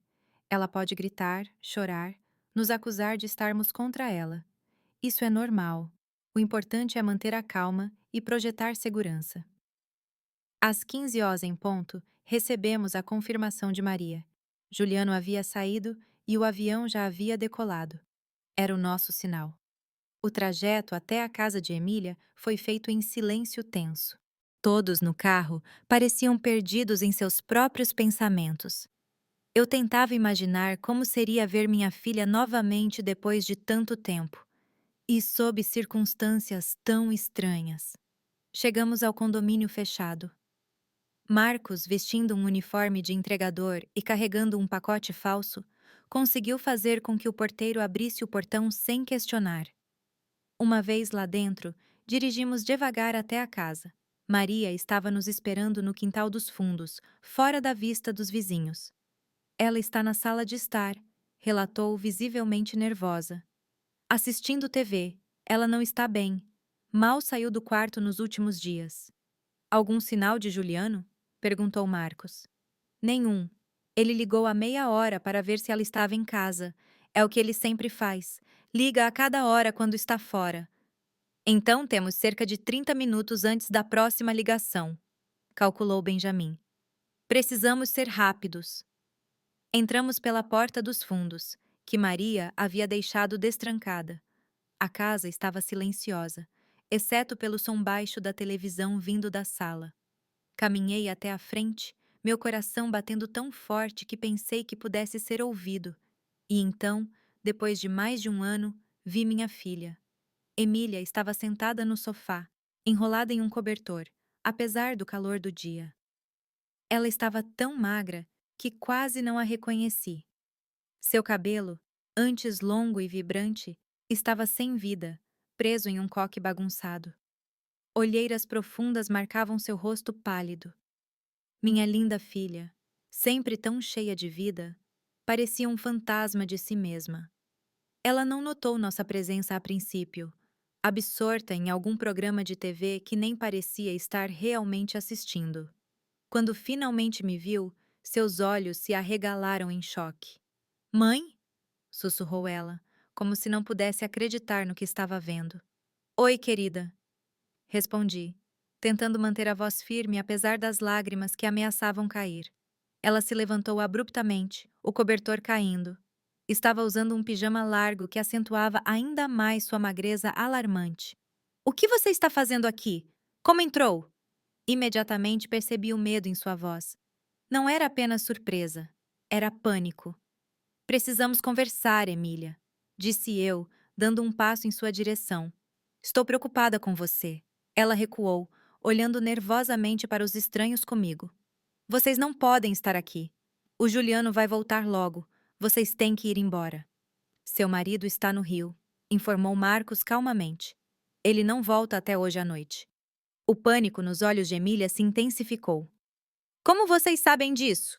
Ela pode gritar, chorar, nos acusar de estarmos contra ela. Isso é normal. O importante é manter a calma e projetar segurança. Às 15 horas em ponto, recebemos a confirmação de Maria. Juliano havia saído e o avião já havia decolado. Era o nosso sinal. O trajeto até a casa de Emília foi feito em silêncio tenso. Todos no carro pareciam perdidos em seus próprios pensamentos. Eu tentava imaginar como seria ver minha filha novamente depois de tanto tempo, e sob circunstâncias tão estranhas. Chegamos ao condomínio fechado. Marcos, vestindo um uniforme de entregador e carregando um pacote falso, conseguiu fazer com que o porteiro abrisse o portão sem questionar. Uma vez lá dentro, dirigimos devagar até a casa. Maria estava nos esperando no quintal dos fundos, fora da vista dos vizinhos. Ela está na sala de estar, relatou visivelmente nervosa. Assistindo TV, ela não está bem. Mal saiu do quarto nos últimos dias. Algum sinal de Juliano? Perguntou Marcos. Nenhum. Ele ligou há meia hora para ver se ela estava em casa. É o que ele sempre faz. Liga a cada hora quando está fora. Então temos cerca de 30 minutos antes da próxima ligação, calculou Benjamin. Precisamos ser rápidos. Entramos pela porta dos fundos, que Maria havia deixado destrancada. A casa estava silenciosa, exceto pelo som baixo da televisão vindo da sala. Caminhei até a frente, meu coração batendo tão forte que pensei que pudesse ser ouvido. E então, depois de mais de um ano, vi minha filha. Emília estava sentada no sofá, enrolada em um cobertor, apesar do calor do dia. Ela estava tão magra que quase não a reconheci. Seu cabelo, antes longo e vibrante, estava sem vida, preso em um coque bagunçado. Olheiras profundas marcavam seu rosto pálido. Minha linda filha, sempre tão cheia de vida, parecia um fantasma de si mesma. Ela não notou nossa presença a princípio, absorta em algum programa de TV que nem parecia estar realmente assistindo. Quando finalmente me viu, seus olhos se arregalaram em choque. Mãe? Sussurrou ela, como se não pudesse acreditar no que estava vendo. Oi, querida. Respondi, tentando manter a voz firme apesar das lágrimas que ameaçavam cair. Ela se levantou abruptamente, o cobertor caindo. Estava usando um pijama largo que acentuava ainda mais sua magreza alarmante. O que você está fazendo aqui? Como entrou? Imediatamente percebi o medo em sua voz. Não era apenas surpresa, era pânico. Precisamos conversar, Emília, disse eu, dando um passo em sua direção. Estou preocupada com você. Ela recuou, olhando nervosamente para os estranhos comigo. Vocês não podem estar aqui. O Juliano vai voltar logo. Vocês têm que ir embora. Seu marido está no Rio, informou Marcos calmamente. Ele não volta até hoje à noite. O pânico nos olhos de Emília se intensificou. Como vocês sabem disso?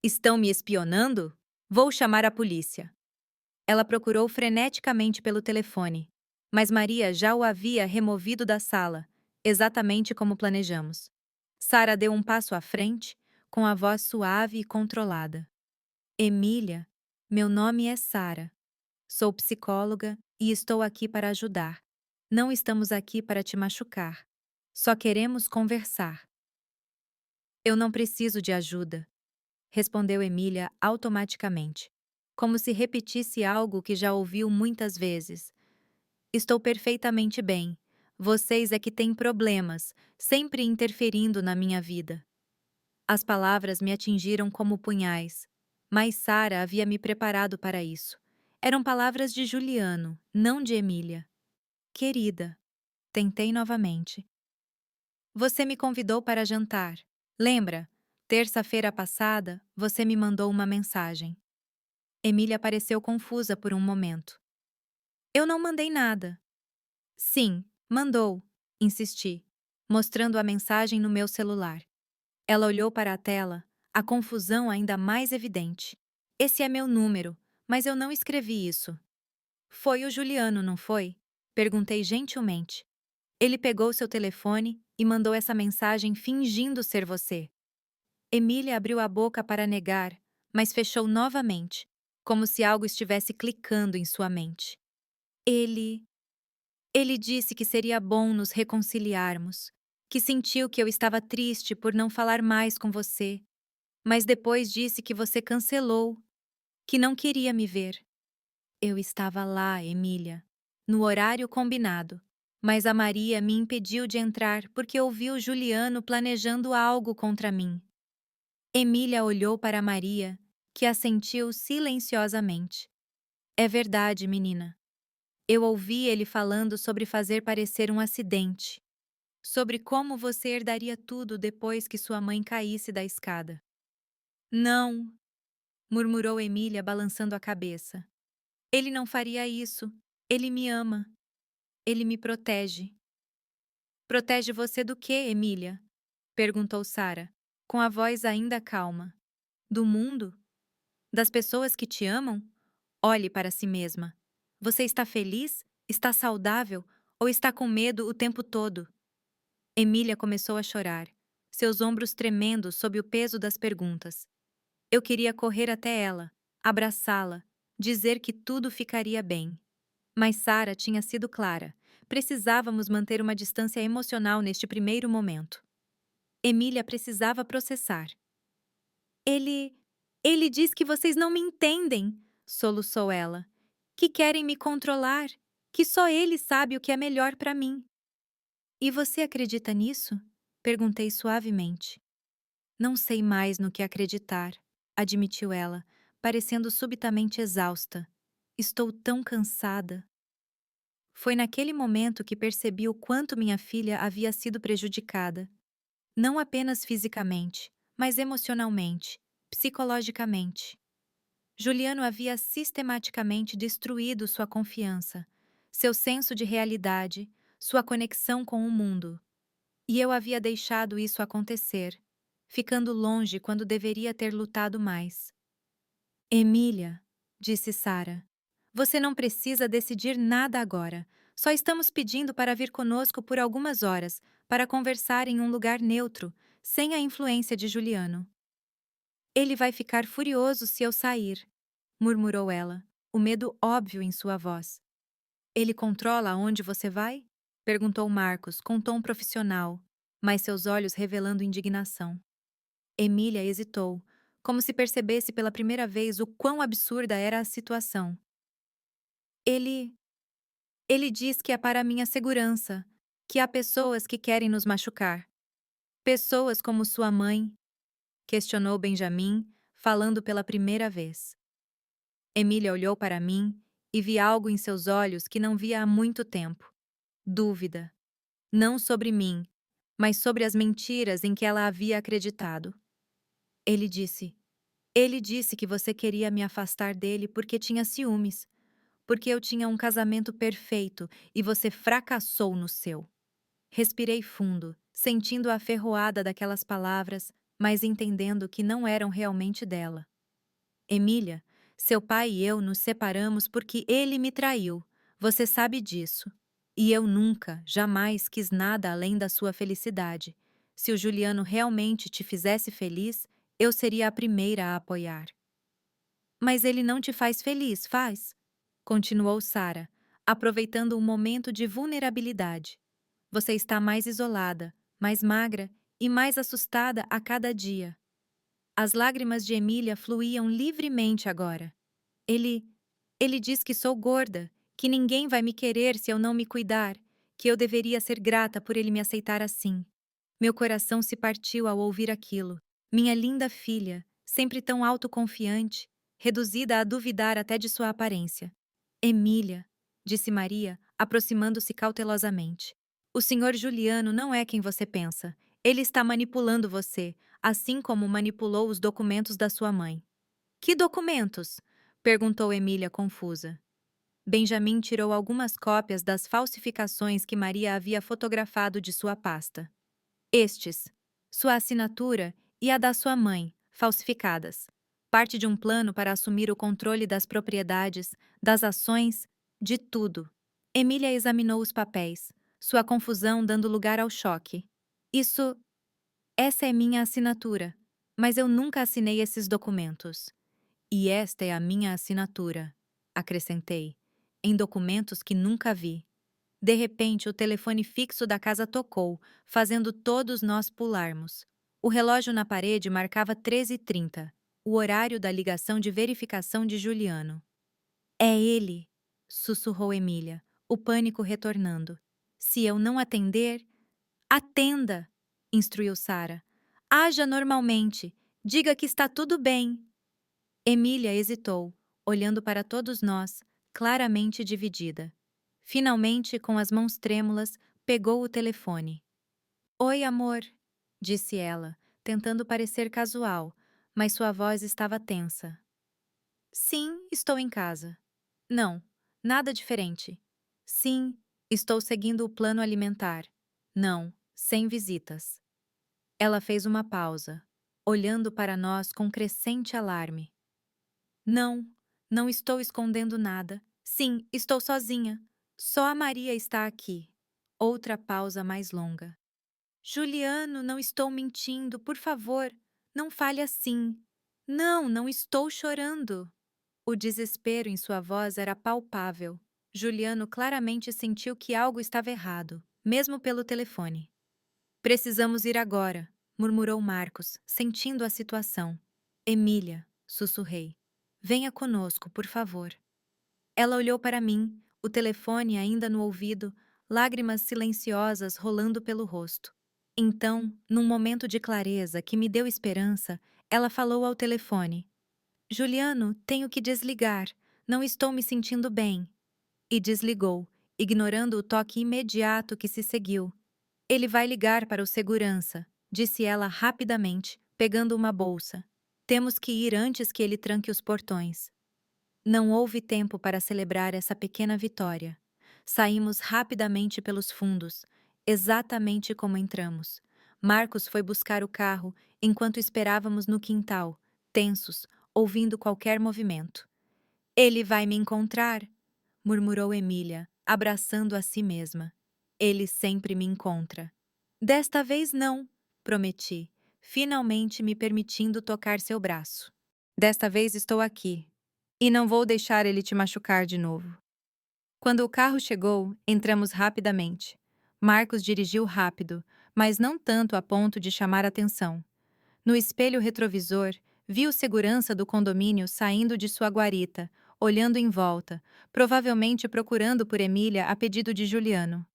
Estão me espionando? Vou chamar a polícia. Ela procurou freneticamente pelo telefone, mas Maria já o havia removido da sala, exatamente como planejamos. Sara deu um passo à frente, com a voz suave e controlada. Emília, meu nome é Sara. Sou psicóloga e estou aqui para ajudar. Não estamos aqui para te machucar. Só queremos conversar. Eu não preciso de ajuda, respondeu Emília automaticamente, como se repetisse algo que já ouviu muitas vezes. Estou perfeitamente bem. Vocês é que têm problemas, sempre interferindo na minha vida. As palavras me atingiram como punhais, mas Sara havia me preparado para isso. Eram palavras de Juliano, não de Emília. Querida, tentei novamente. Você me convidou para jantar. Lembra? Terça-feira passada, você me mandou uma mensagem. Emília pareceu confusa por um momento. Eu não mandei nada. Sim, mandou, insisti, mostrando a mensagem no meu celular. Ela olhou para a tela, a confusão ainda mais evidente. Esse é meu número, mas eu não escrevi isso. Foi o Juliano, não foi? Perguntei gentilmente. Ele pegou seu telefone e mandou essa mensagem fingindo ser você. Emília abriu a boca para negar, mas fechou novamente, como se algo estivesse clicando em sua mente. Ele disse que seria bom nos reconciliarmos, que sentiu que eu estava triste por não falar mais com você, mas depois disse que você cancelou, que não queria me ver. Eu estava lá, Emília, no horário combinado, mas a Maria me impediu de entrar porque ouviu Juliano planejando algo contra mim. Emília olhou para Maria que assentiu silenciosamente. É verdade, menina. Eu ouvi ele falando sobre fazer parecer um acidente, sobre como você herdaria tudo depois que sua mãe caísse da escada. Não, murmurou Emília balançando a cabeça. Ele não faria isso. Ele me ama. Ele me protege. Protege você do quê, Emília? Perguntou Sara, com a voz ainda calma. Do mundo? Das pessoas que te amam? Olhe para si mesma. Você está feliz? Está saudável? Ou está com medo o tempo todo? Emília começou a chorar, seus ombros tremendo sob o peso das perguntas. Eu queria correr até ela, abraçá-la, dizer que tudo ficaria bem. Mas Sara tinha sido clara. Precisávamos manter uma distância emocional neste primeiro momento. Emília precisava processar. Ele. Ele diz que vocês não me entendem, soluçou ela. Que querem me controlar, que só ele sabe o que é melhor para mim. E você acredita nisso? Perguntei suavemente. Não sei mais no que acreditar, admitiu ela, parecendo subitamente exausta. Estou tão cansada. Foi naquele momento que percebi o quanto minha filha havia sido prejudicada. Não apenas fisicamente, mas emocionalmente, psicologicamente. Juliano havia sistematicamente destruído sua confiança, seu senso de realidade, sua conexão com o mundo. E eu havia deixado isso acontecer, ficando longe quando deveria ter lutado mais. Emília, disse Sara, você não precisa decidir nada agora. Só estamos pedindo para vir conosco por algumas horas, para conversar em um lugar neutro, sem a influência de Juliano. Ele vai ficar furioso se eu sair, murmurou ela, o medo óbvio em sua voz. Ele controla aonde você vai? Perguntou Marcos, com tom profissional, mas seus olhos revelando indignação. Emília hesitou, como se percebesse pela primeira vez o quão absurda era a situação. Ele. Ele diz que é para minha segurança, que há pessoas que querem nos machucar. Pessoas como sua mãe? Questionou Benjamin, falando pela primeira vez. Emília olhou para mim e vi algo em seus olhos que não via há muito tempo. Dúvida. Não sobre mim, mas sobre as mentiras em que ela havia acreditado. Ele disse: Ele disse que você queria me afastar dele porque tinha ciúmes, porque eu tinha um casamento perfeito e você fracassou no seu. Respirei fundo, sentindo a ferroada daquelas palavras, mas entendendo que não eram realmente dela. Emília, seu pai e eu nos separamos porque ele me traiu. Você sabe disso. E eu nunca, jamais quis nada além da sua felicidade. Se o Juliano realmente te fizesse feliz, eu seria a primeira a apoiar. Mas ele não te faz feliz, faz? Continuou Sara, aproveitando um momento de vulnerabilidade. Você está mais isolada, mais magra e mais assustada a cada dia. As lágrimas de Emília fluíam livremente agora. Ele. Ele diz que sou gorda, que ninguém vai me querer se eu não me cuidar, que eu deveria ser grata por ele me aceitar assim. Meu coração se partiu ao ouvir aquilo. Minha linda filha, sempre tão autoconfiante, reduzida a duvidar até de sua aparência. Emília, disse Maria, aproximando-se cautelosamente. O senhor Juliano não é quem você pensa. Ele está manipulando você, assim como manipulou os documentos da sua mãe. Que documentos? Perguntou Emília confusa. Benjamin tirou algumas cópias das falsificações que Maria havia fotografado de sua pasta. Estes, sua assinatura e a da sua mãe, falsificadas. Parte de um plano para assumir o controle das propriedades, das ações, de tudo. Emília examinou os papéis, sua confusão dando lugar ao choque. Essa é minha assinatura, mas eu nunca assinei esses documentos. E esta é a minha assinatura, acrescentei, em documentos que nunca vi. De repente, o telefone fixo da casa tocou, fazendo todos nós pularmos. O relógio na parede marcava 13h30, o horário da ligação de verificação de Juliano. É ele, sussurrou Emília, o pânico retornando. Se eu não atender, atenda, instruiu Sara. Haja normalmente. Diga que está tudo bem. Emília hesitou, olhando para todos nós, claramente dividida. Finalmente, com as mãos trêmulas, pegou o telefone. Oi, amor, disse ela, tentando parecer casual, mas sua voz estava tensa. Sim, estou em casa. Não, nada diferente. Sim, estou seguindo o plano alimentar. Não, sem visitas. Ela fez uma pausa, olhando para nós com crescente alarme. Não, não estou escondendo nada. Sim, estou sozinha. Só a Maria está aqui. Outra pausa mais longa. Juliano, não estou mentindo, por favor. Não fale assim. Não, não estou chorando. O desespero em sua voz era palpável. Juliano claramente sentiu que algo estava errado, mesmo pelo telefone. Precisamos ir agora, murmurou Marcos, sentindo a situação. Emília, sussurrei. Venha conosco, por favor. Ela olhou para mim, o telefone ainda no ouvido, lágrimas silenciosas rolando pelo rosto. Então, num momento de clareza que me deu esperança, ela falou ao telefone: Juliano, tenho que desligar. Não estou me sentindo bem. E desligou, ignorando o toque imediato que se seguiu. Ele vai ligar para o segurança, disse ela rapidamente, pegando uma bolsa. Temos que ir antes que ele tranque os portões. Não houve tempo para celebrar essa pequena vitória. Saímos rapidamente pelos fundos, exatamente como entramos. Marcos foi buscar o carro enquanto esperávamos no quintal, tensos, ouvindo qualquer movimento. Ele vai me encontrar, murmurou Emília, abraçando a si mesma. Ele sempre me encontra. Desta vez não, prometi, finalmente me permitindo tocar seu braço. Desta vez estou aqui, e não vou deixar ele te machucar de novo. Quando o carro chegou, entramos rapidamente. Marcos dirigiu rápido, mas não tanto a ponto de chamar atenção. No espelho retrovisor, vi o segurança do condomínio saindo de sua guarita, olhando em volta, provavelmente procurando por Emília a pedido de Juliano.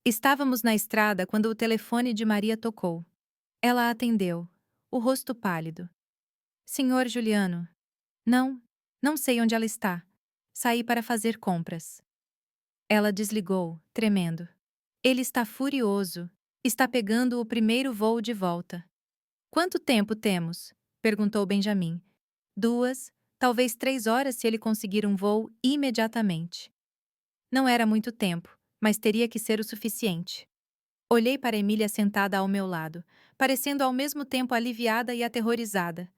Estávamos na estrada quando o telefone de Maria tocou. Ela atendeu, o rosto pálido. Senhor Juliano. Não, não sei onde ela está. Saí para fazer compras. Ela desligou, tremendo. Ele está furioso. Está pegando o primeiro voo de volta. Quanto tempo temos? Perguntou Benjamin. 2, talvez 3 horas se ele conseguir um voo imediatamente. Não era muito tempo, mas teria que ser o suficiente. Olhei para Emília sentada ao meu lado, parecendo ao mesmo tempo aliviada e aterrorizada.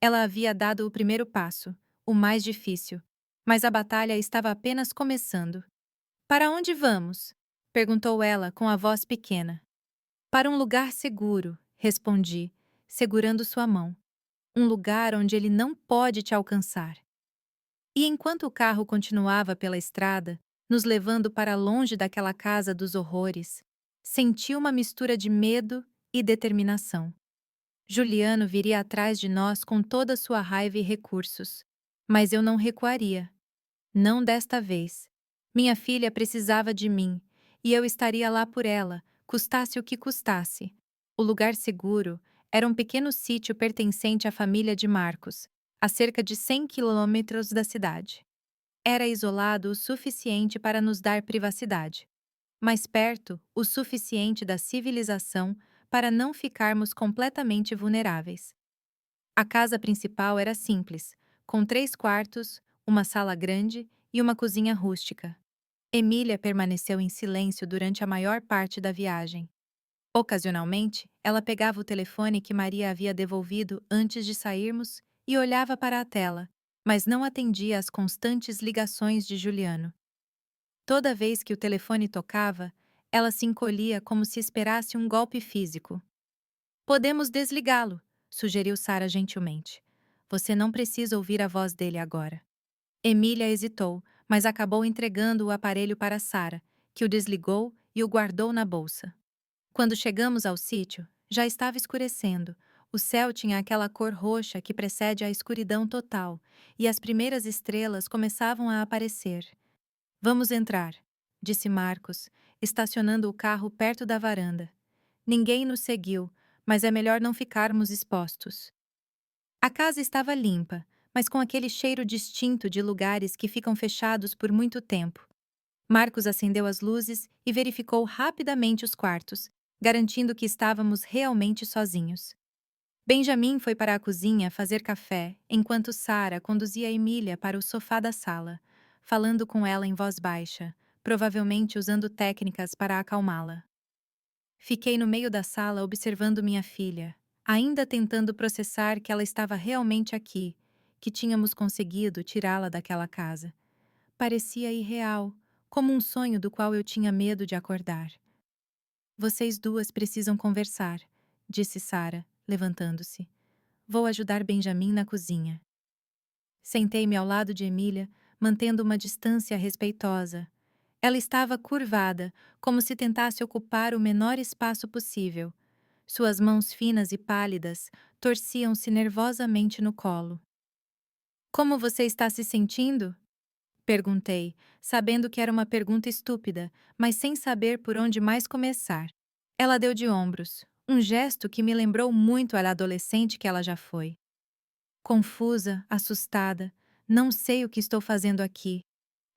Ela havia dado o primeiro passo, o mais difícil, mas a batalha estava apenas começando. Para onde vamos? Perguntou ela com a voz pequena. Para um lugar seguro, respondi, segurando sua mão. Um lugar onde ele não pode te alcançar. E enquanto o carro continuava pela estrada, nos levando para longe daquela casa dos horrores, senti uma mistura de medo e determinação. Juliano viria atrás de nós com toda sua raiva e recursos. Mas eu não recuaria. Não desta vez. Minha filha precisava de mim, e eu estaria lá por ela, custasse o que custasse. O lugar seguro era um pequeno sítio pertencente à família de Marcos, a cerca de 100 quilômetros da cidade. Era isolado o suficiente para nos dar privacidade, mas perto o suficiente da civilização para não ficarmos completamente vulneráveis. A casa principal era simples, com 3 quartos, uma sala grande e uma cozinha rústica. Emília permaneceu em silêncio durante a maior parte da viagem. Ocasionalmente, ela pegava o telefone que Maria havia devolvido antes de sairmos e olhava para a tela, mas não atendia às constantes ligações de Juliano. Toda vez que o telefone tocava, ela se encolhia como se esperasse um golpe físico. Podemos desligá-lo, sugeriu Sara gentilmente. Você não precisa ouvir a voz dele agora. Emília hesitou, mas acabou entregando o aparelho para Sara, que o desligou e o guardou na bolsa. Quando chegamos ao sítio, já estava escurecendo. O céu tinha aquela cor roxa que precede a escuridão total, e as primeiras estrelas começavam a aparecer. Vamos entrar, disse Marcos, estacionando o carro perto da varanda. Ninguém nos seguiu, mas é melhor não ficarmos expostos. A casa estava limpa, mas com aquele cheiro distinto de lugares que ficam fechados por muito tempo. Marcos acendeu as luzes e verificou rapidamente os quartos, garantindo que estávamos realmente sozinhos. Benjamin foi para a cozinha fazer café, enquanto Sara conduzia Emília para o sofá da sala, falando com ela em voz baixa, provavelmente usando técnicas para acalmá-la. Fiquei no meio da sala observando minha filha, ainda tentando processar que ela estava realmente aqui, que tínhamos conseguido tirá-la daquela casa. Parecia irreal, como um sonho do qual eu tinha medo de acordar. Vocês duas precisam conversar, disse Sara, levantando-se. Vou ajudar Benjamin na cozinha. Sentei-me ao lado de Emília, mantendo uma distância respeitosa. Ela estava curvada, como se tentasse ocupar o menor espaço possível. Suas mãos finas e pálidas torciam-se nervosamente no colo. Como você está se sentindo? Perguntei, sabendo que era uma pergunta estúpida, mas sem saber por onde mais começar. Ela deu de ombros, um gesto que me lembrou muito a adolescente que ela já foi. Confusa, assustada, não sei o que estou fazendo aqui.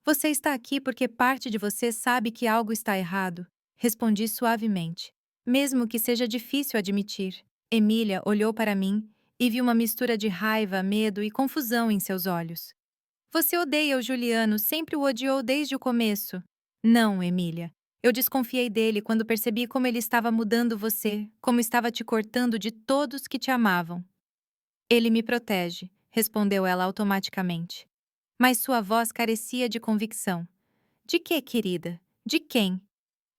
Você está aqui porque parte de você sabe que algo está errado, respondi suavemente. Mesmo que seja difícil admitir. Emília olhou para mim e viu uma mistura de raiva, medo e confusão em seus olhos. Você odeia o Juliano, sempre o odiou desde o começo. Não, Emília. Eu desconfiei dele quando percebi como ele estava mudando você, como estava te cortando de todos que te amavam. Ele me protege, respondeu ela automaticamente. Mas sua voz carecia de convicção. De quê, querida? De quem?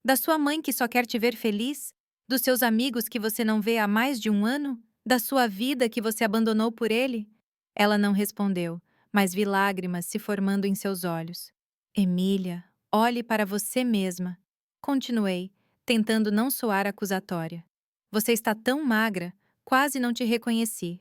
Da sua mãe que só quer te ver feliz? Dos seus amigos que você não vê há mais de um ano? Da sua vida que você abandonou por ele? Ela não respondeu, mas vi lágrimas se formando em seus olhos. Emília, olhe para você mesma. Continuei, tentando não soar acusatória. Você está tão magra, quase não te reconheci.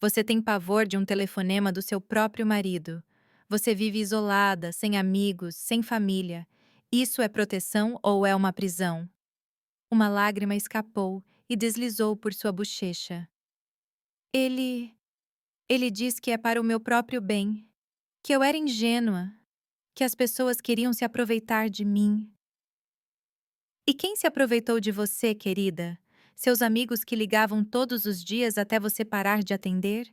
Você tem pavor de um telefonema do seu próprio marido. Você vive isolada, sem amigos, sem família. Isso é proteção ou é uma prisão? Uma lágrima escapou e deslizou por sua bochecha. Ele. Ele diz que é para o meu próprio bem. Que eu era ingênua. Que as pessoas queriam se aproveitar de mim. E quem se aproveitou de você, querida? Seus amigos que ligavam todos os dias até você parar de atender?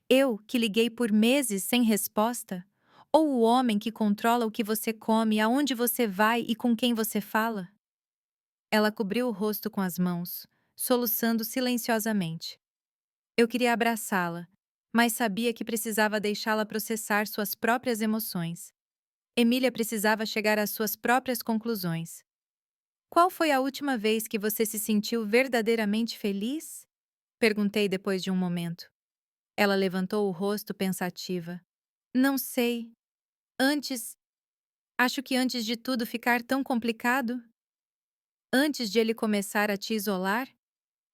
Eu, que liguei por meses sem resposta? Ou o homem que controla o que você come, aonde você vai e com quem você fala? Ela cobriu o rosto com as mãos, soluçando silenciosamente. Eu queria abraçá-la, mas sabia que precisava deixá-la processar suas próprias emoções. Emília precisava chegar às suas próprias conclusões. Qual foi a última vez que você se sentiu verdadeiramente feliz? Perguntei depois de um momento. Ela levantou o rosto pensativa. Não sei. Antes. Acho que antes de tudo ficar tão complicado? Antes de ele começar a te isolar?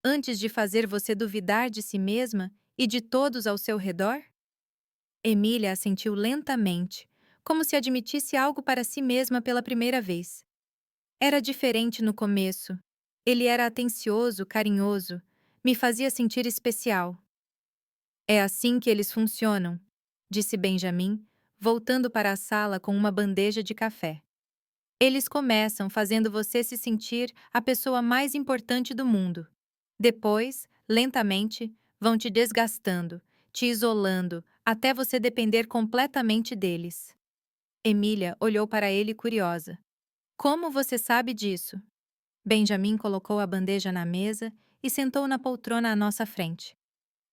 Antes de fazer você duvidar de si mesma e de todos ao seu redor? Emília assentiu lentamente, como se admitisse algo para si mesma pela primeira vez. Era diferente no começo. Ele era atencioso, carinhoso, me fazia sentir especial. É assim que eles funcionam, disse Benjamin, voltando para a sala com uma bandeja de café. Eles começam fazendo você se sentir a pessoa mais importante do mundo. Depois, lentamente, vão te desgastando, te isolando, até você depender completamente deles. Emília olhou para ele curiosa. Como você sabe disso? Benjamin colocou a bandeja na mesa e sentou na poltrona à nossa frente.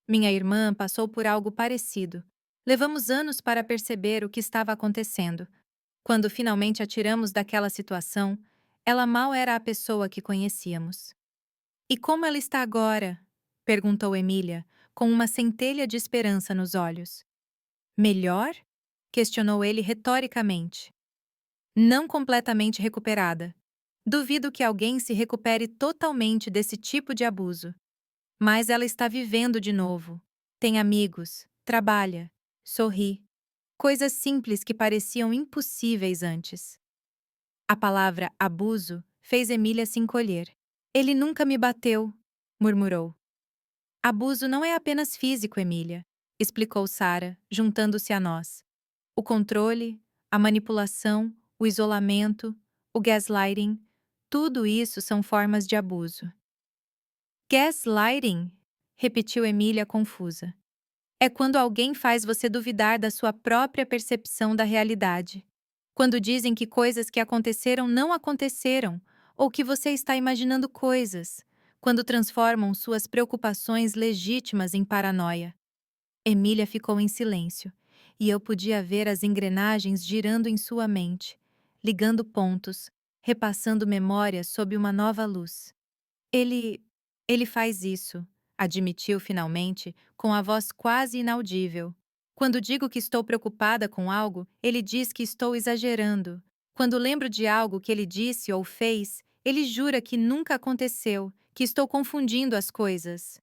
Minha irmã passou por algo parecido. Levamos anos para perceber o que estava acontecendo. Quando finalmente a tiramos daquela situação, ela mal era a pessoa que conhecíamos. E como ela está agora? Perguntou Emília, com uma centelha de esperança nos olhos. Melhor? Questionou ele retoricamente. Não completamente recuperada. Duvido que alguém se recupere totalmente desse tipo de abuso. Mas ela está vivendo de novo. Tem amigos, trabalha, sorri. Coisas simples que pareciam impossíveis antes. A palavra abuso fez Emília se encolher. Ele nunca me bateu, murmurou. Abuso não é apenas físico, Emília. explicou Sara, juntando-se a nós. O controle, a manipulação, o isolamento, o gaslighting, tudo isso são formas de abuso. Gaslighting? Repetiu Emília confusa. É quando alguém faz você duvidar da sua própria percepção da realidade. Quando dizem que coisas que aconteceram não aconteceram, ou que você está imaginando coisas. Quando transformam suas preocupações legítimas em paranoia. Emília ficou em silêncio, e eu podia ver as engrenagens girando em sua mente, ligando pontos, repassando memórias sob uma nova luz. Ele. Ele faz isso, admitiu finalmente, com a voz quase inaudível. Quando digo que estou preocupada com algo, ele diz que estou exagerando. Quando lembro de algo que ele disse ou fez, ele jura que nunca aconteceu, que estou confundindo as coisas.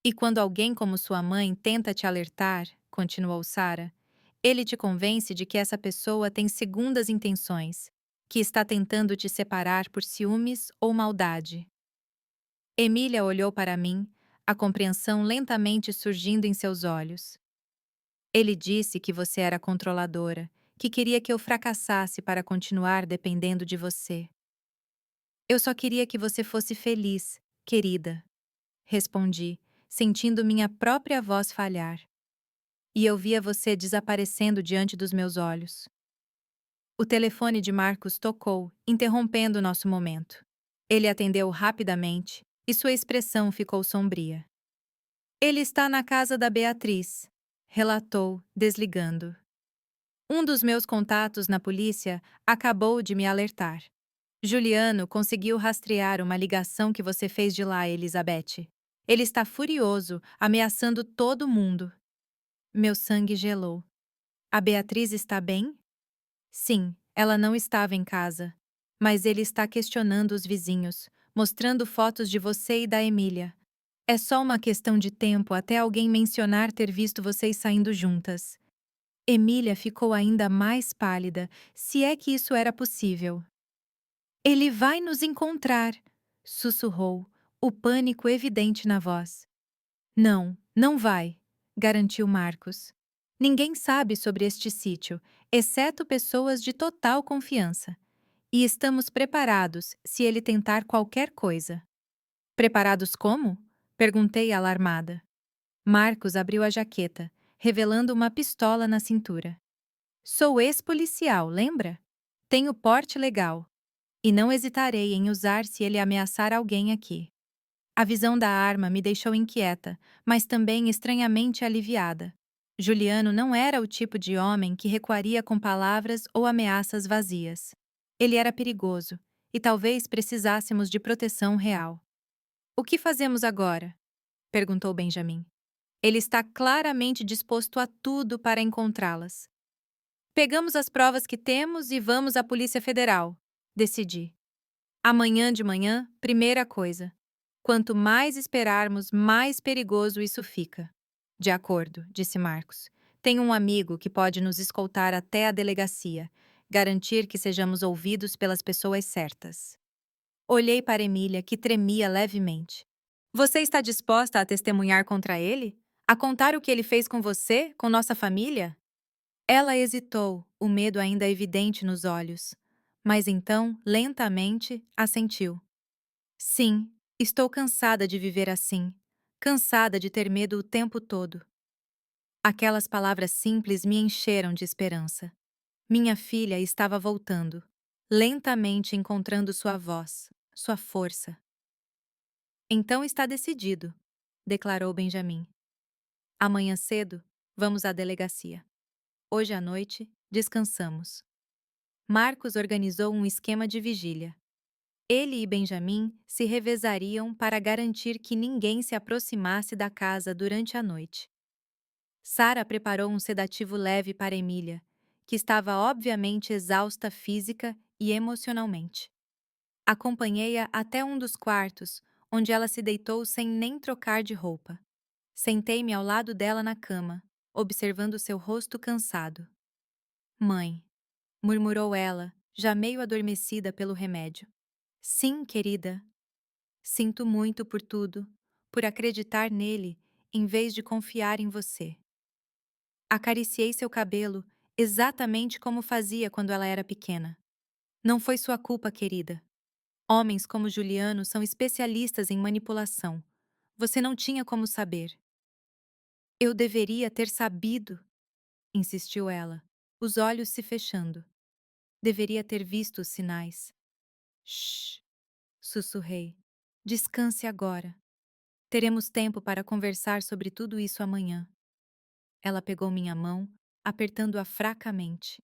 E quando alguém como sua mãe tenta te alertar, continuou Sara, ele te convence de que essa pessoa tem segundas intenções, que está tentando te separar por ciúmes ou maldade. Emília olhou para mim, a compreensão lentamente surgindo em seus olhos. Ele disse que você era controladora, que queria que eu fracassasse para continuar dependendo de você. Eu só queria que você fosse feliz, querida, respondi, sentindo minha própria voz falhar. E eu via você desaparecendo diante dos meus olhos. O telefone de Marcos tocou, interrompendo nosso momento. Ele atendeu rapidamente, e sua expressão ficou sombria. Ele está na casa da Beatriz, relatou, desligando. Um dos meus contatos na polícia acabou de me alertar. Juliano conseguiu rastrear uma ligação que você fez de lá, Elizabeth. Ele está furioso, ameaçando todo mundo. Meu sangue gelou. A Beatriz está bem? Sim, ela não estava em casa. Mas ele está questionando os vizinhos, mostrando fotos de você e da Emília. É só uma questão de tempo até alguém mencionar ter visto vocês saindo juntas. Emília ficou ainda mais pálida, se é que isso era possível. Ele vai nos encontrar, sussurrou, o pânico evidente na voz. Não, não vai, garantiu Marcos. Ninguém sabe sobre este sítio, exceto pessoas de total confiança. E estamos preparados se ele tentar qualquer coisa. Preparados como? Perguntei alarmada. Marcos abriu a jaqueta, revelando uma pistola na cintura. Sou ex-policial, lembra? Tenho porte legal. E não hesitarei em usar se ele ameaçar alguém aqui. A visão da arma me deixou inquieta, mas também estranhamente aliviada. Juliano não era o tipo de homem que recuaria com palavras ou ameaças vazias. Ele era perigoso, e talvez precisássemos de proteção real. O que fazemos agora? Perguntou Benjamin. Ele está claramente disposto a tudo para encontrá-las. Pegamos as provas que temos e vamos à Polícia Federal, decidi. Amanhã de manhã, primeira coisa. Quanto mais esperarmos, mais perigoso isso fica. De acordo, disse Marcos. Tenho um amigo que pode nos escoltar até a delegacia, garantir que sejamos ouvidos pelas pessoas certas. Olhei para Emília, que tremia levemente. Você está disposta a testemunhar contra ele? A contar o que ele fez com você, com nossa família? Ela hesitou, o medo ainda evidente nos olhos. Mas então, lentamente, assentiu. Sim, estou cansada de viver assim. Cansada de ter medo o tempo todo. Aquelas palavras simples me encheram de esperança. Minha filha estava voltando, lentamente encontrando sua voz, sua força. Então está decidido, declarou Benjamin. Amanhã cedo, vamos à delegacia. Hoje à noite, descansamos. Marcos organizou um esquema de vigília. Ele e Benjamin se revezariam para garantir que ninguém se aproximasse da casa durante a noite. Sara preparou um sedativo leve para Emília, que estava obviamente exausta física e emocionalmente. Acompanhei-a até um dos quartos, onde ela se deitou sem nem trocar de roupa. Sentei-me ao lado dela na cama, observando seu rosto cansado. Mãe, murmurou ela, já meio adormecida pelo remédio. Sim, querida. Sinto muito por tudo, por acreditar nele, em vez de confiar em você. Acariciei seu cabelo, exatamente como fazia quando ela era pequena. Não foi sua culpa, querida. Homens como Juliano são especialistas em manipulação. Você não tinha como saber. Eu deveria ter sabido, insistiu ela, os olhos se fechando. Deveria ter visto os sinais. Shh, sussurrei. Descanse agora. Teremos tempo para conversar sobre tudo isso amanhã. Ela pegou minha mão, apertando-a fracamente.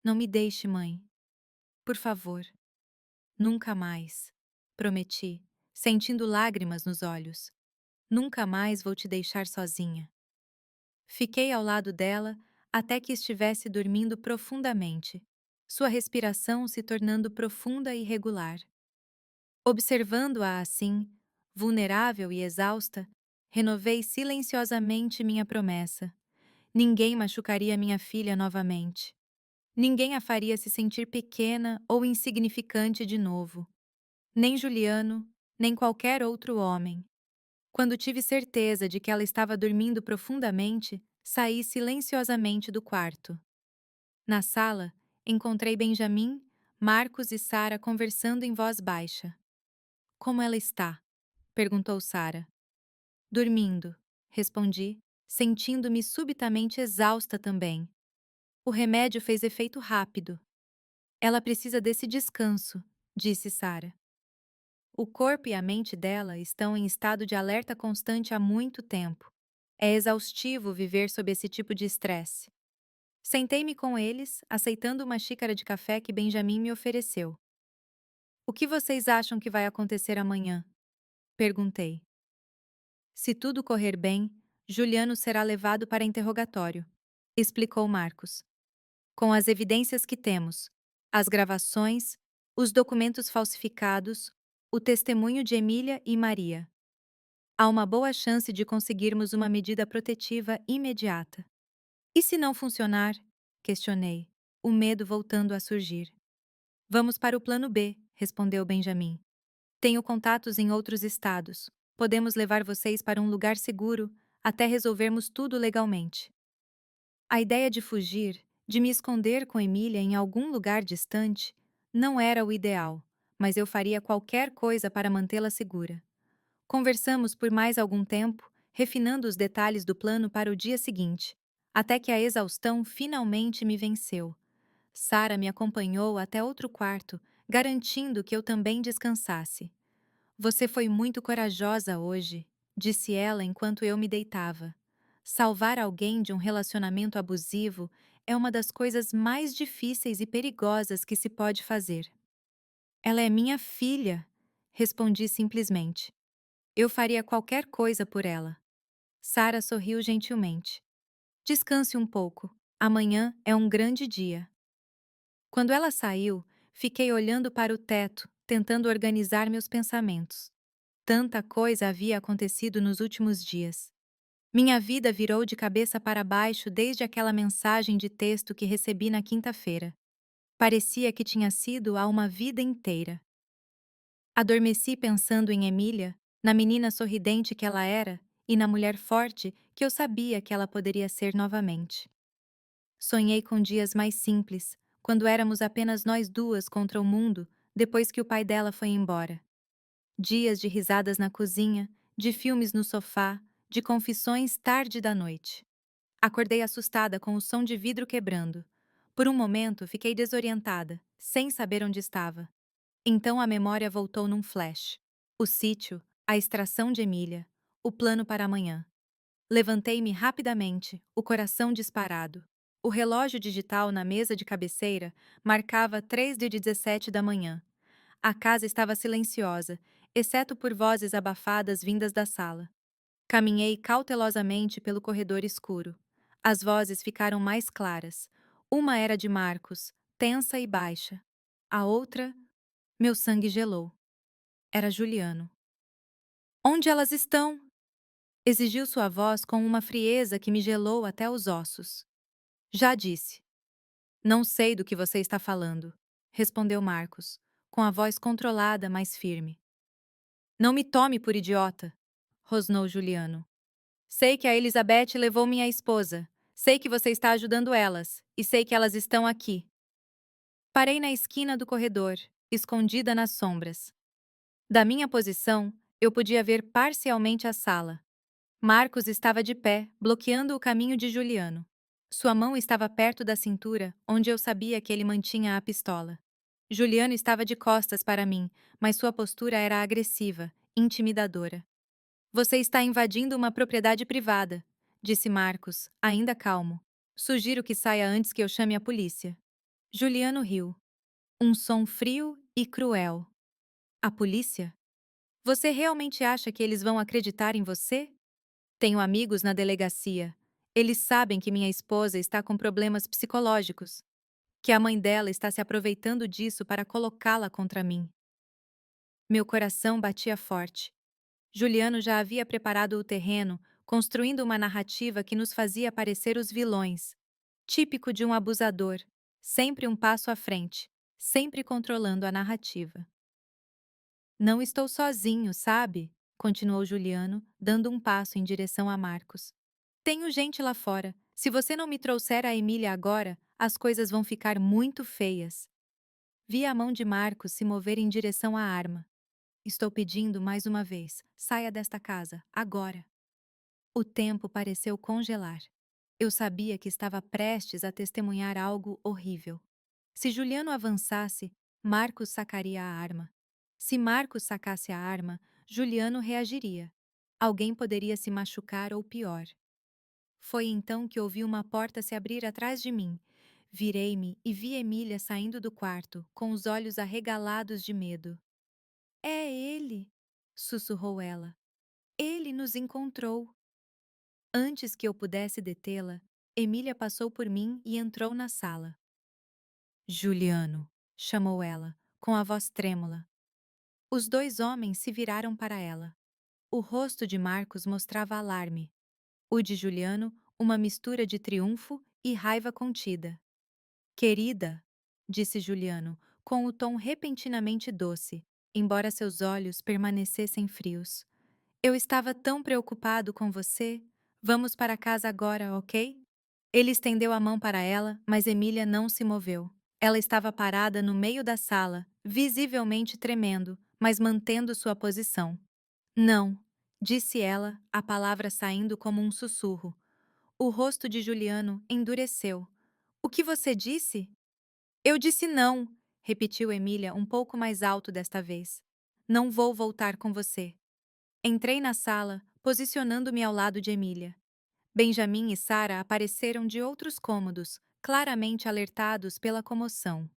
Não me deixe, mãe. Por favor. Nunca mais. Prometi, sentindo lágrimas nos olhos. Nunca mais vou te deixar sozinha. Fiquei ao lado dela até que estivesse dormindo profundamente, sua respiração se tornando profunda e regular. Observando-a assim, vulnerável e exausta, renovei silenciosamente minha promessa. Ninguém machucaria minha filha novamente. Ninguém a faria se sentir pequena ou insignificante de novo. Nem Juliano, nem qualquer outro homem. Quando tive certeza de que ela estava dormindo profundamente, saí silenciosamente do quarto. Na sala, encontrei Benjamin, Marcos e Sara conversando em voz baixa. Como ela está? Perguntou Sara. Dormindo, respondi, sentindo-me subitamente exausta também. O remédio fez efeito rápido. Ela precisa desse descanso, disse Sara. O corpo e a mente dela estão em estado de alerta constante há muito tempo. É exaustivo viver sob esse tipo de estresse. Sentei-me com eles, aceitando uma xícara de café que Benjamin me ofereceu. O que vocês acham que vai acontecer amanhã? Perguntei. Se tudo correr bem, Juliano será levado para interrogatório, explicou Marcos. Com as evidências que temos, as gravações, os documentos falsificados, o testemunho de Emília e Maria. Há uma boa chance de conseguirmos uma medida protetiva imediata. E se não funcionar? Questionei, o medo voltando a surgir. Vamos para o plano B, respondeu Benjamin. Tenho contatos em outros estados. Podemos levar vocês para um lugar seguro até resolvermos tudo legalmente. A ideia de fugir, de me esconder com Emília em algum lugar distante, não era o ideal, mas eu faria qualquer coisa para mantê-la segura. Conversamos por mais algum tempo, refinando os detalhes do plano para o dia seguinte, até que a exaustão finalmente me venceu. Sara me acompanhou até outro quarto, garantindo que eu também descansasse. Você foi muito corajosa hoje, disse ela enquanto eu me deitava. Salvar alguém de um relacionamento abusivo é uma das coisas mais difíceis e perigosas que se pode fazer. Ela é minha filha, respondi simplesmente. Eu faria qualquer coisa por ela. Sara sorriu gentilmente. Descanse um pouco. Amanhã é um grande dia. Quando ela saiu, fiquei olhando para o teto, tentando organizar meus pensamentos. Tanta coisa havia acontecido nos últimos dias. Minha vida virou de cabeça para baixo desde aquela mensagem de texto que recebi na quinta-feira. Parecia que tinha sido há uma vida inteira. Adormeci pensando em Emília, na menina sorridente que ela era e na mulher forte que eu sabia que ela poderia ser novamente. Sonhei com dias mais simples, quando éramos apenas nós duas contra o mundo, depois que o pai dela foi embora. Dias de risadas na cozinha, de filmes no sofá, de confissões tarde da noite. Acordei assustada com o som de vidro quebrando. Por um momento, fiquei desorientada, sem saber onde estava. Então a memória voltou num flash. O sítio, a extração de Emília, o plano para amanhã. Levantei-me rapidamente, o coração disparado. O relógio digital na mesa de cabeceira marcava 3h17 da manhã. A casa estava silenciosa, exceto por vozes abafadas vindas da sala. Caminhei cautelosamente pelo corredor escuro. As vozes ficaram mais claras. Uma era de Marcos, tensa e baixa. A outra, meu sangue gelou. Era Juliano. Onde elas estão? Exigiu sua voz com uma frieza que me gelou até os ossos. Já disse. Não sei do que você está falando, respondeu Marcos, com a voz controlada, mas firme. Não me tome por idiota, rosnou Juliano. Sei que a Elizabeth levou minha esposa. Sei que você está ajudando elas, e sei que elas estão aqui. Parei na esquina do corredor, escondida nas sombras. Da minha posição, eu podia ver parcialmente a sala. Marcos estava de pé, bloqueando o caminho de Juliano. Sua mão estava perto da cintura, onde eu sabia que ele mantinha a pistola. Juliano estava de costas para mim, mas sua postura era agressiva, intimidadora. Você está invadindo uma propriedade privada, disse Marcos, ainda calmo. Sugiro que saia antes que eu chame a polícia. Juliano riu. Um som frio e cruel. A polícia? Você realmente acha que eles vão acreditar em você? Tenho amigos na delegacia. Eles sabem que minha esposa está com problemas psicológicos, que a mãe dela está se aproveitando disso para colocá-la contra mim. Meu coração batia forte. Juliano já havia preparado o terreno, construindo uma narrativa que nos fazia parecer os vilões, típico de um abusador, sempre um passo à frente, sempre controlando a narrativa. Não estou sozinho, sabe? Continuou Juliano, dando um passo em direção a Marcos. Tenho gente lá fora. Se você não me trouxer a Emília agora, as coisas vão ficar muito feias. Vi a mão de Marcos se mover em direção à arma. Estou pedindo mais uma vez, saia desta casa, agora. O tempo pareceu congelar. Eu sabia que estava prestes a testemunhar algo horrível. Se Juliano avançasse, Marcos sacaria a arma. Se Marcos sacasse a arma, Juliano reagiria. Alguém poderia se machucar ou pior. Foi então que ouvi uma porta se abrir atrás de mim. Virei-me e vi Emília saindo do quarto, com os olhos arregalados de medo. É ele! Sussurrou ela. Ele nos encontrou. Antes que eu pudesse detê-la, Emília passou por mim e entrou na sala. Juliano, chamou ela, com a voz trêmula. Os dois homens se viraram para ela. O rosto de Marcos mostrava alarme. O de Juliano, uma mistura de triunfo e raiva contida. Querida, disse Juliano, com o tom repentinamente doce, embora seus olhos permanecessem frios. Eu estava tão preocupado com você. Vamos para casa agora, ok? Ele estendeu a mão para ela, mas Emília não se moveu. Ela estava parada no meio da sala, visivelmente tremendo, mas mantendo sua posição. Não, disse ela, a palavra saindo como um sussurro. O rosto de Juliano endureceu. O que você disse? Eu disse não, repetiu Emília um pouco mais alto desta vez. Não vou voltar com você. Entrei na sala, posicionando-me ao lado de Emília. Benjamin e Sara apareceram de outros cômodos, claramente alertados pela comoção.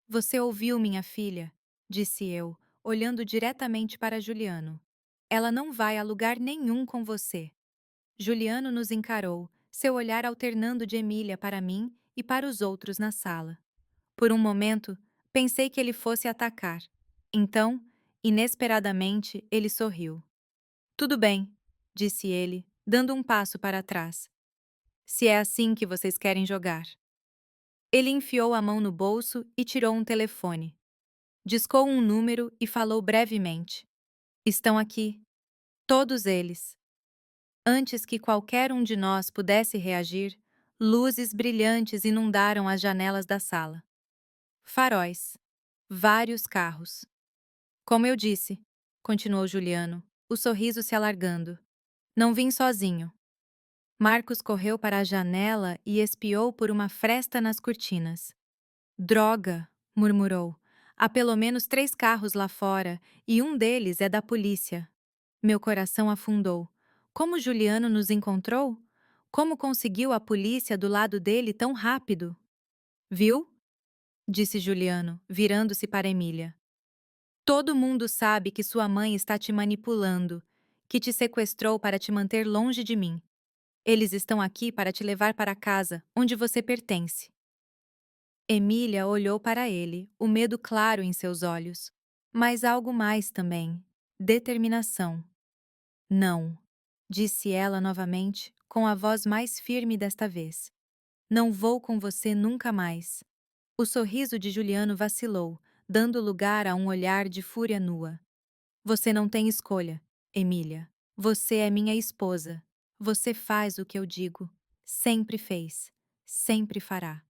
Você ouviu minha filha? Disse eu, olhando diretamente para Juliano. Ela não vai a lugar nenhum com você. Juliano nos encarou, seu olhar alternando de Emília para mim e para os outros na sala. Por um momento, pensei que ele fosse atacar. Então, inesperadamente, ele sorriu. Tudo bem, disse ele, dando um passo para trás. Se é assim que vocês querem jogar. Ele enfiou a mão no bolso e tirou um telefone. Discou um número e falou brevemente. Estão aqui. Todos eles. Antes que qualquer um de nós pudesse reagir, luzes brilhantes inundaram as janelas da sala. Faróis. Vários carros. Como eu disse, continuou Juliano, o sorriso se alargando. Não vim sozinho. Marcos correu para a janela e espiou por uma fresta nas cortinas. Droga, murmurou. Há pelo menos 3 carros lá fora e um deles é da polícia. Meu coração afundou. Como Juliano nos encontrou? Como conseguiu a polícia do lado dele tão rápido? Viu? Disse Juliano, virando-se para Emília. Todo mundo sabe que sua mãe está te manipulando, que te sequestrou para te manter longe de mim. Eles estão aqui para te levar para casa, onde você pertence. Emília olhou para ele, o medo claro em seus olhos. Mas algo mais também. Determinação. Não, disse ela novamente, com a voz mais firme desta vez. Não vou com você nunca mais. O sorriso de Juliano vacilou, dando lugar a um olhar de fúria nua. Você não tem escolha, Emília. Você é minha esposa. Você faz o que eu digo. Sempre fez, sempre fará.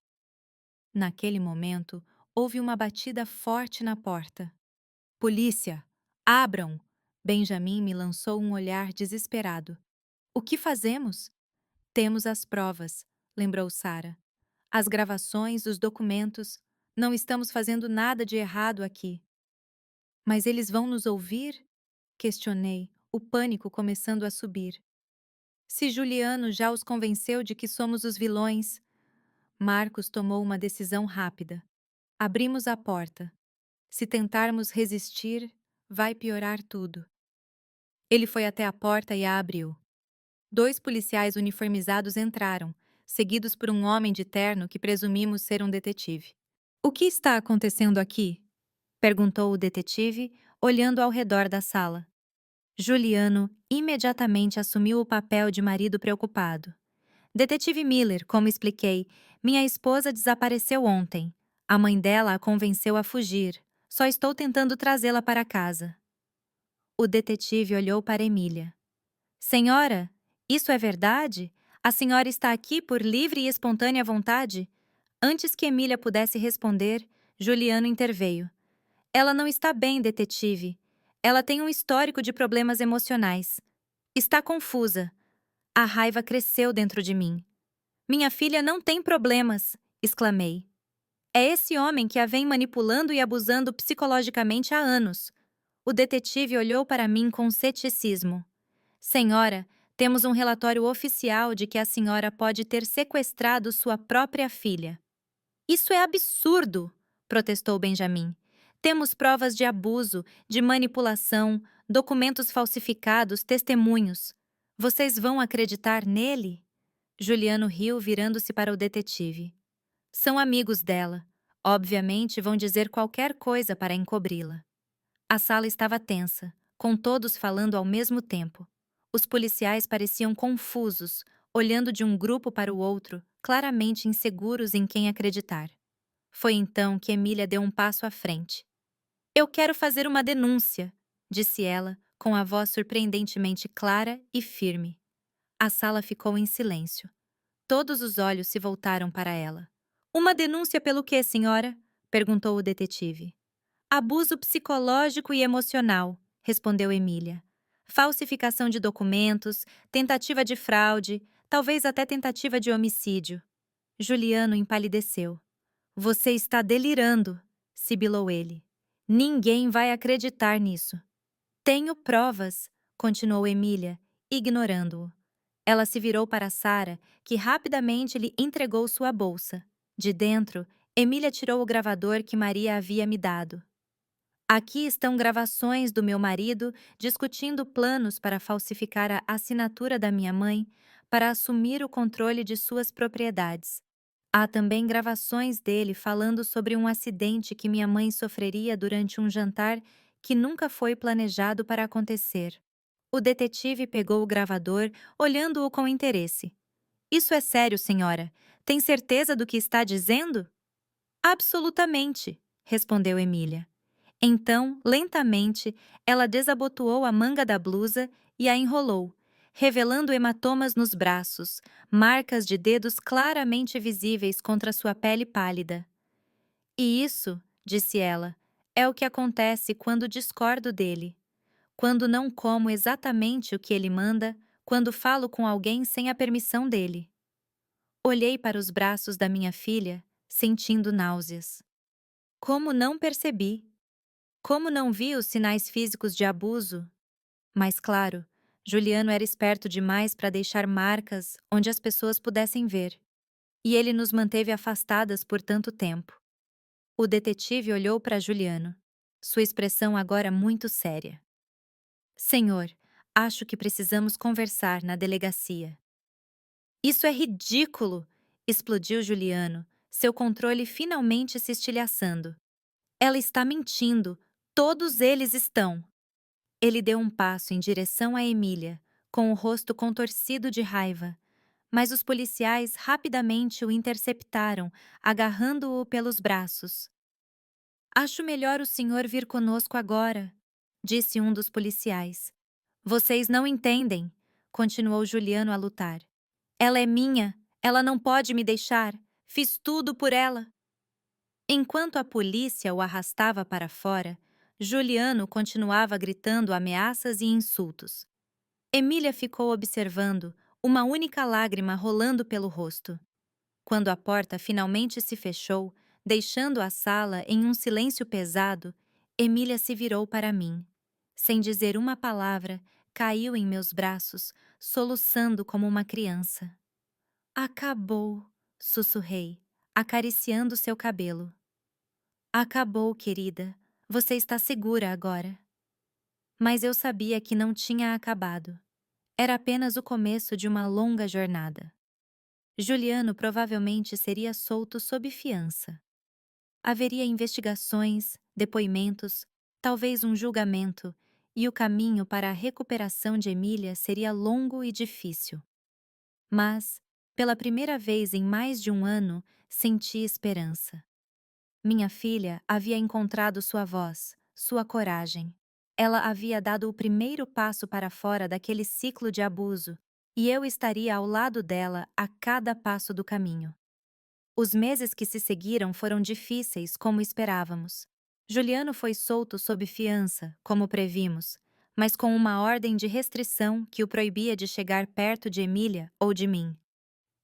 Naquele momento, houve uma batida forte na porta. Polícia! Abram! Benjamin me lançou um olhar desesperado. O que fazemos? Temos as provas, lembrou Sara. As gravações, os documentos. Não estamos fazendo nada de errado aqui. Mas eles vão nos ouvir? Questionei, o pânico começando a subir. Se Juliano já os convenceu de que somos os vilões. Marcos tomou uma decisão rápida. Abrimos a porta. Se tentarmos resistir, vai piorar tudo. Ele foi até a porta e a abriu. 2 policiais uniformizados entraram, seguidos por um homem de terno que presumimos ser um detetive. O que está acontecendo aqui? Perguntou o detetive, olhando ao redor da sala. Juliano imediatamente assumiu o papel de marido preocupado. Detetive Miller, como expliquei, minha esposa desapareceu ontem. A mãe dela a convenceu a fugir. Só estou tentando trazê-la para casa. O detetive olhou para Emília. Senhora, isso é verdade? A senhora está aqui por livre e espontânea vontade? Antes que Emília pudesse responder, Juliano interveio. Ela não está bem, detetive. Ela tem um histórico de problemas emocionais. Está confusa. A raiva cresceu dentro de mim. Minha filha não tem problemas, exclamei. É esse homem que a vem manipulando e abusando psicologicamente há anos. O detetive olhou para mim com ceticismo. Senhora, temos um relatório oficial de que a senhora pode ter sequestrado sua própria filha. Isso é absurdo, protestou Benjamin. Temos provas de abuso, de manipulação, documentos falsificados, testemunhos. Vocês vão acreditar nele? Juliano riu, virando-se para o detetive. São amigos dela. Obviamente vão dizer qualquer coisa para encobri-la. A sala estava tensa, com todos falando ao mesmo tempo. Os policiais pareciam confusos, olhando de um grupo para o outro, claramente inseguros em quem acreditar. Foi então que Emília deu um passo à frente. Eu quero fazer uma denúncia, disse ela, com a voz surpreendentemente clara e firme. A sala ficou em silêncio. Todos os olhos se voltaram para ela. Uma denúncia pelo quê, senhora? Perguntou o detetive. Abuso psicológico e emocional, respondeu Emília. Falsificação de documentos, tentativa de fraude, talvez até tentativa de homicídio. Juliano empalideceu. Você está delirando, sibilou ele. Ninguém vai acreditar nisso. Tenho provas, continuou Emília, ignorando-o. Ela se virou para Sara, que rapidamente lhe entregou sua bolsa. De dentro, Emília tirou o gravador que Maria havia me dado. Aqui estão gravações do meu marido discutindo planos para falsificar a assinatura da minha mãe para assumir o controle de suas propriedades. Há também gravações dele falando sobre um acidente que minha mãe sofreria durante um jantar que nunca foi planejado para acontecer. O detetive pegou o gravador, olhando-o com interesse. Isso é sério, senhora? Tem certeza do que está dizendo? Absolutamente, respondeu Emília. Então, lentamente, ela desabotoou a manga da blusa e a enrolou, revelando hematomas nos braços, marcas de dedos claramente visíveis contra sua pele pálida. E isso, disse ela, é o que acontece quando discordo dele. Quando não como exatamente o que ele manda, quando falo com alguém sem a permissão dele. Olhei para os braços da minha filha, sentindo náuseas. Como não percebi? Como não vi os sinais físicos de abuso? Mas claro, Juliano era esperto demais para deixar marcas onde as pessoas pudessem ver. E ele nos manteve afastadas por tanto tempo. O detetive olhou para Juliano, sua expressão agora muito séria. Senhor, acho que precisamos conversar na delegacia. Isso é ridículo! Explodiu Juliano, seu controle finalmente se estilhaçando. Ela está mentindo. Todos eles estão. Ele deu um passo em direção a Emília, com o rosto contorcido de raiva, mas os policiais rapidamente o interceptaram, agarrando-o pelos braços. Acho melhor o senhor vir conosco agora, disse um dos policiais. Vocês não entendem, continuou Juliano a lutar. Ela é minha, Ela não pode me deixar. Fiz tudo por ela. Enquanto a polícia o arrastava para fora, Juliano continuava gritando ameaças e insultos. Emília ficou observando, uma única lágrima rolando pelo rosto. Quando a porta finalmente se fechou, deixando a sala em um silêncio pesado, Emília se virou para mim. Sem dizer uma palavra, caiu em meus braços, soluçando como uma criança. Acabou, sussurrei, acariciando seu cabelo. Acabou, querida. Você está segura agora. Mas eu sabia que não tinha acabado. Era apenas o começo de uma longa jornada. Juliano provavelmente seria solto sob fiança. Haveria investigações, depoimentos, talvez um julgamento, e o caminho para a recuperação de Emília seria longo e difícil. Mas, pela primeira vez em mais de um ano, senti esperança. Minha filha havia encontrado sua voz, sua coragem. Ela havia dado o primeiro passo para fora daquele ciclo de abuso, e eu estaria ao lado dela a cada passo do caminho. Os meses que se seguiram foram difíceis, como esperávamos. Juliano foi solto sob fiança, como previmos, mas com uma ordem de restrição que o proibia de chegar perto de Emília ou de mim.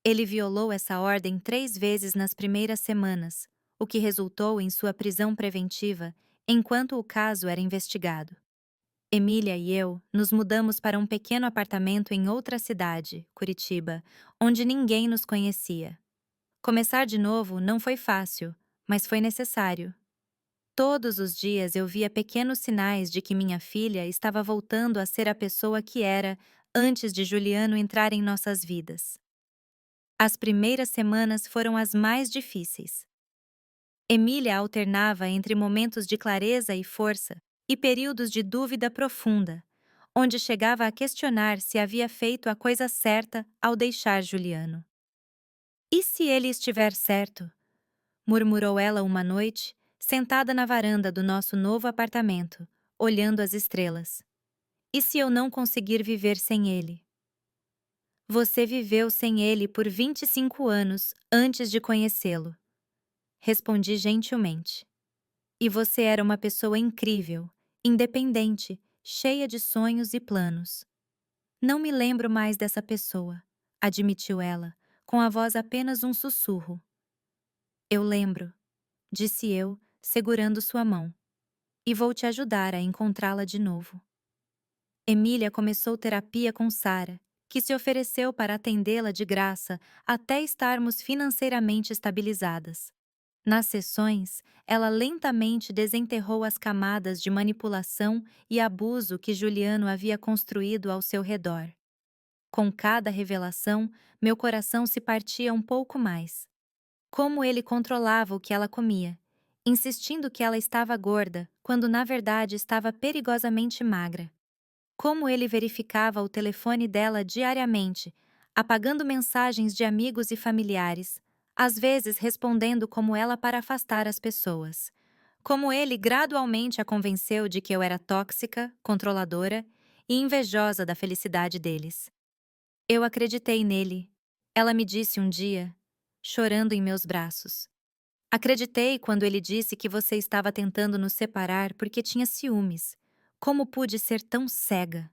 Ele violou essa ordem 3 vezes nas primeiras semanas, o que resultou em sua prisão preventiva enquanto o caso era investigado. Emília e eu nos mudamos para um pequeno apartamento em outra cidade, Curitiba, onde ninguém nos conhecia. Começar de novo não foi fácil, mas foi necessário. Todos os dias eu via pequenos sinais de que minha filha estava voltando a ser a pessoa que era antes de Juliano entrar em nossas vidas. As primeiras semanas foram as mais difíceis. Emília alternava entre momentos de clareza e força e períodos de dúvida profunda, onde chegava a questionar se havia feito a coisa certa ao deixar Juliano. "E se ele estiver certo?", murmurou ela uma noite, sentada na varanda do nosso novo apartamento, olhando as estrelas. "E se eu não conseguir viver sem ele?" "Você viveu sem ele por 25 anos antes de conhecê-lo", respondi gentilmente. "E você era uma pessoa incrível, independente, cheia de sonhos e planos." "Não me lembro mais dessa pessoa", admitiu ela, com a voz apenas um sussurro. "Eu lembro", disse eu, segurando sua mão. "E vou te ajudar a encontrá-la de novo." Emília começou terapia com Sara, que se ofereceu para atendê-la de graça até estarmos financeiramente estabilizadas. Nas sessões, ela lentamente desenterrou as camadas de manipulação e abuso que Juliano havia construído ao seu redor. Com cada revelação, meu coração se partia um pouco mais. Como ele controlava o que ela comia, insistindo que ela estava gorda, quando na verdade estava perigosamente magra. Como ele verificava o telefone dela diariamente, apagando mensagens de amigos e familiares, às vezes respondendo como ela para afastar as pessoas. Como ele gradualmente a convenceu de que eu era tóxica, controladora e invejosa da felicidade deles. "Eu acreditei nele", ela me disse um dia, chorando em meus braços. "Acreditei quando ele disse que você estava tentando nos separar porque tinha ciúmes. Como pude ser tão cega?"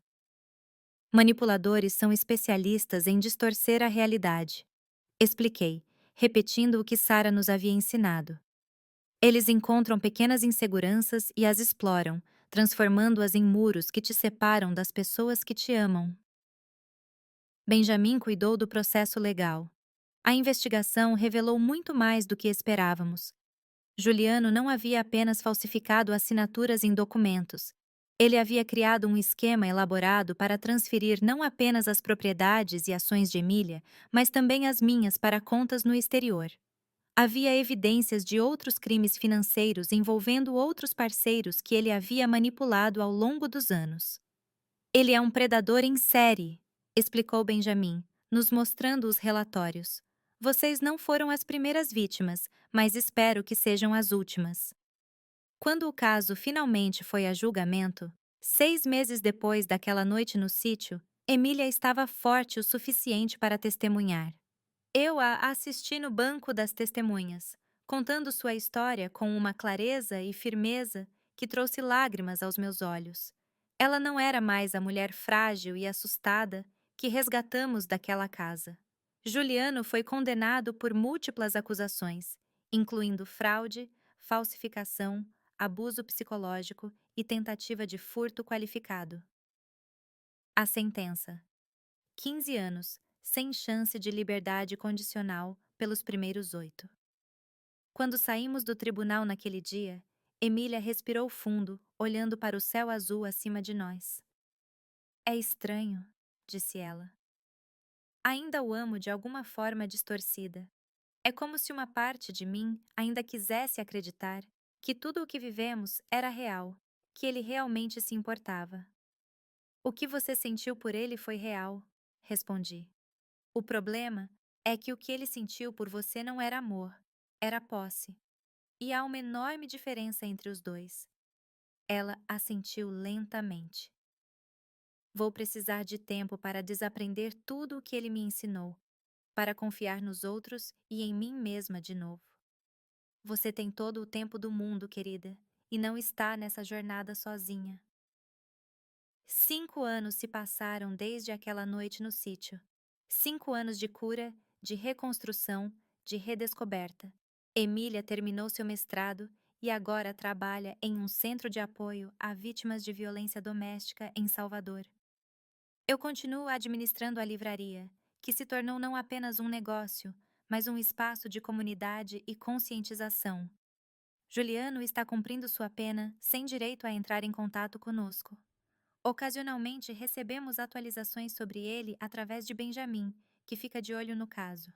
Manipuladores são especialistas em distorcer a realidade. Expliquei, repetindo o que Sara nos havia ensinado. Eles encontram pequenas inseguranças e as exploram, transformando-as em muros que te separam das pessoas que te amam. Benjamin cuidou do processo legal. A investigação revelou muito mais do que esperávamos. Juliano não havia apenas falsificado assinaturas em documentos. Ele havia criado um esquema elaborado para transferir não apenas as propriedades e ações de Emília, mas também as minhas para contas no exterior. Havia evidências de outros crimes financeiros envolvendo outros parceiros que ele havia manipulado ao longo dos anos. "Ele é um predador em série", explicou Benjamin, nos mostrando os relatórios. "Vocês não foram as primeiras vítimas, mas espero que sejam as últimas." Quando o caso finalmente foi a julgamento, 6 meses depois daquela noite no sítio, Emília estava forte o suficiente para testemunhar. Eu a assisti no banco das testemunhas, contando sua história com uma clareza e firmeza que trouxe lágrimas aos meus olhos. Ela não era mais a mulher frágil e assustada que resgatamos daquela casa. Juliano foi condenado por múltiplas acusações, incluindo fraude, falsificação, abuso psicológico e tentativa de furto qualificado. A sentença: 15 anos, sem chance de liberdade condicional pelos primeiros 8. Quando saímos do tribunal naquele dia, Emília respirou fundo, olhando para o céu azul acima de nós. É estranho, disse ela. Ainda o amo de alguma forma distorcida. É como se uma parte de mim ainda quisesse acreditar que tudo o que vivemos era real, que ele realmente se importava. O que você sentiu por ele foi real, respondi. O problema é que o que ele sentiu por você não era amor, era posse. E há uma enorme diferença entre os dois. Ela assentiu lentamente. Vou precisar de tempo para desaprender tudo o que ele me ensinou, para confiar nos outros e em mim mesma de novo. Você tem todo o tempo do mundo, querida, e não está nessa jornada sozinha. 5 anos se passaram desde aquela noite no sítio. 5 anos de cura, de reconstrução, de redescoberta. Emília terminou seu mestrado e agora trabalha em um centro de apoio a vítimas de violência doméstica em Salvador. Eu continuo administrando a livraria, que se tornou não apenas um negócio, mas um espaço de comunidade e conscientização. Juliano está cumprindo sua pena sem direito a entrar em contato conosco. Ocasionalmente recebemos atualizações sobre ele através de Benjamin, que fica de olho no caso.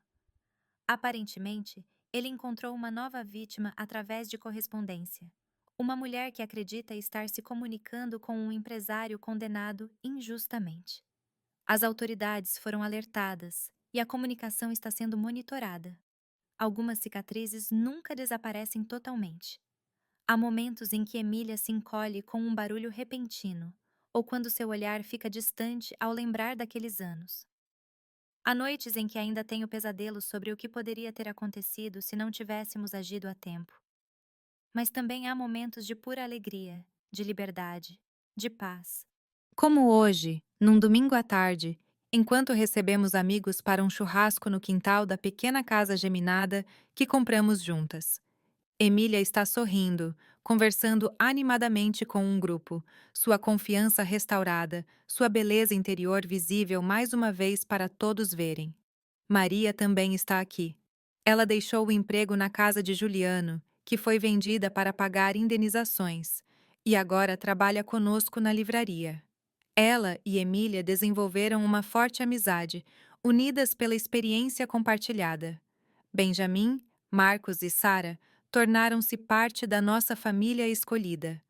Aparentemente, ele encontrou uma nova vítima através de correspondência. Uma mulher que acredita estar se comunicando com um empresário condenado injustamente. As autoridades foram alertadas e a comunicação está sendo monitorada. Algumas cicatrizes nunca desaparecem totalmente. Há momentos em que Emília se encolhe com um barulho repentino, ou quando seu olhar fica distante ao lembrar daqueles anos. Há noites em que ainda tenho pesadelos sobre o que poderia ter acontecido se não tivéssemos agido a tempo. Mas também há momentos de pura alegria, de liberdade, de paz. Como hoje, num domingo à tarde, enquanto recebemos amigos para um churrasco no quintal da pequena casa geminada que compramos juntas. Emília está sorrindo, conversando animadamente com um grupo, sua confiança restaurada, sua beleza interior visível mais uma vez para todos verem. Maria também está aqui. Ela deixou o emprego na casa de Juliano, que foi vendida para pagar indenizações, e agora trabalha conosco na livraria. Ela e Emília desenvolveram uma forte amizade, unidas pela experiência compartilhada. Benjamin, Marcos e Sara tornaram-se parte da nossa família escolhida.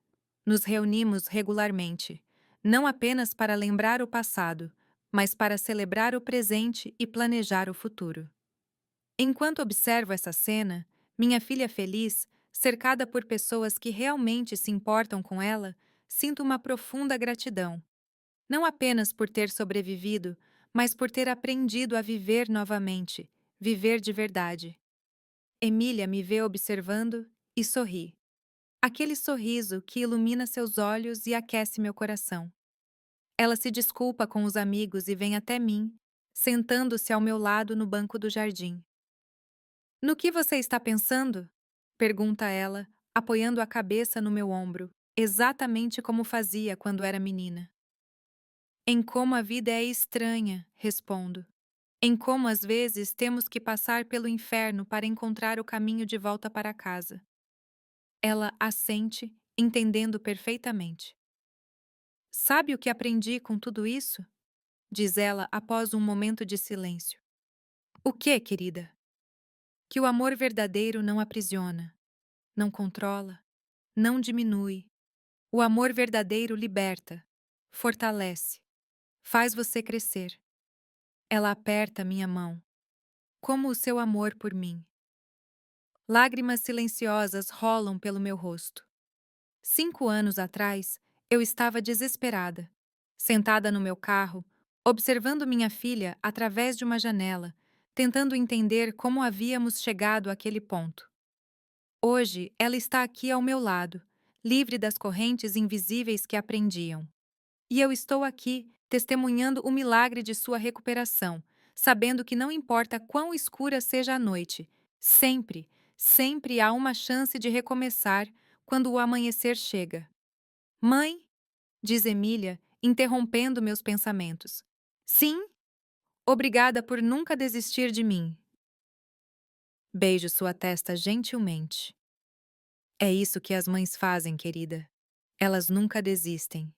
Nos reunimos regularmente, não apenas para lembrar o passado, mas para celebrar o presente e planejar o futuro. Enquanto observo essa cena, minha filha feliz, cercada por pessoas que realmente se importam com ela, sinto uma profunda gratidão. Não apenas por ter sobrevivido, mas por ter aprendido a viver novamente, viver de verdade. Emília me vê observando e sorri. Aquele sorriso que ilumina seus olhos e aquece meu coração. Ela se desculpa com os amigos e vem até mim, sentando-se ao meu lado no banco do jardim. No que você está pensando? Pergunta ela, apoiando a cabeça no meu ombro, exatamente como fazia quando era menina. Em como a vida é estranha, respondo. Em como às vezes temos que passar pelo inferno para encontrar o caminho de volta para casa. Ela assente, entendendo perfeitamente. Sabe o que aprendi com tudo isso? Diz ela após um momento de silêncio. O que, querida? Que o amor verdadeiro não aprisiona, não controla, não diminui. O amor verdadeiro liberta, fortalece, faz você crescer. Ela aperta minha mão. Como o seu amor por mim. Lágrimas silenciosas rolam pelo meu rosto. 5 anos atrás, eu estava desesperada, sentada no meu carro, observando minha filha através de uma janela, tentando entender como havíamos chegado àquele ponto. Hoje, ela está aqui ao meu lado, livre das correntes invisíveis que a prendiam. E eu estou aqui, testemunhando o milagre de sua recuperação, sabendo que não importa quão escura seja a noite, sempre, sempre há uma chance de recomeçar quando o amanhecer chega. Mãe, diz Emília, interrompendo meus pensamentos. Sim, obrigada por nunca desistir de mim. Beijo sua testa gentilmente. É isso que as mães fazem, querida. Elas nunca desistem.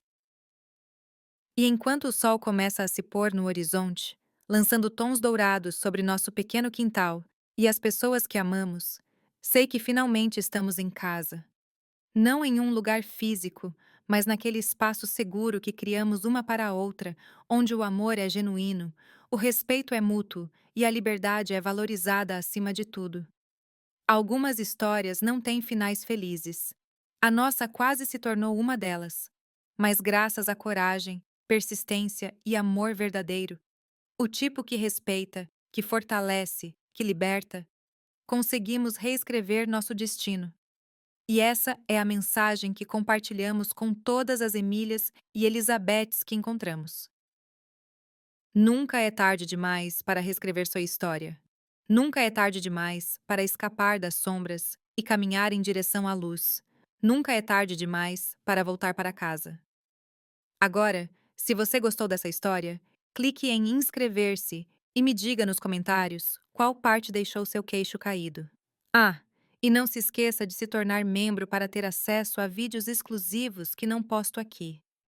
E enquanto o sol começa a se pôr no horizonte, lançando tons dourados sobre nosso pequeno quintal e as pessoas que amamos, sei que finalmente estamos em casa. Não em um lugar físico, mas naquele espaço seguro que criamos uma para a outra, onde o amor é genuíno, o respeito é mútuo e a liberdade é valorizada acima de tudo. Algumas histórias não têm finais felizes. A nossa quase se tornou uma delas. Mas graças à coragem, persistência e amor verdadeiro, o tipo que respeita, que fortalece, que liberta, conseguimos reescrever nosso destino. E essa é a mensagem que compartilhamos com todas as Emílias e Elizabeths que encontramos. Nunca é tarde demais para reescrever sua história. Nunca é tarde demais para escapar das sombras e caminhar em direção à luz. Nunca é tarde demais para voltar para casa. Agora, se você gostou dessa história, clique em inscrever-se e me diga nos comentários qual parte deixou seu queixo caído. Ah, e não se esqueça de se tornar membro para ter acesso a vídeos exclusivos que não posto aqui.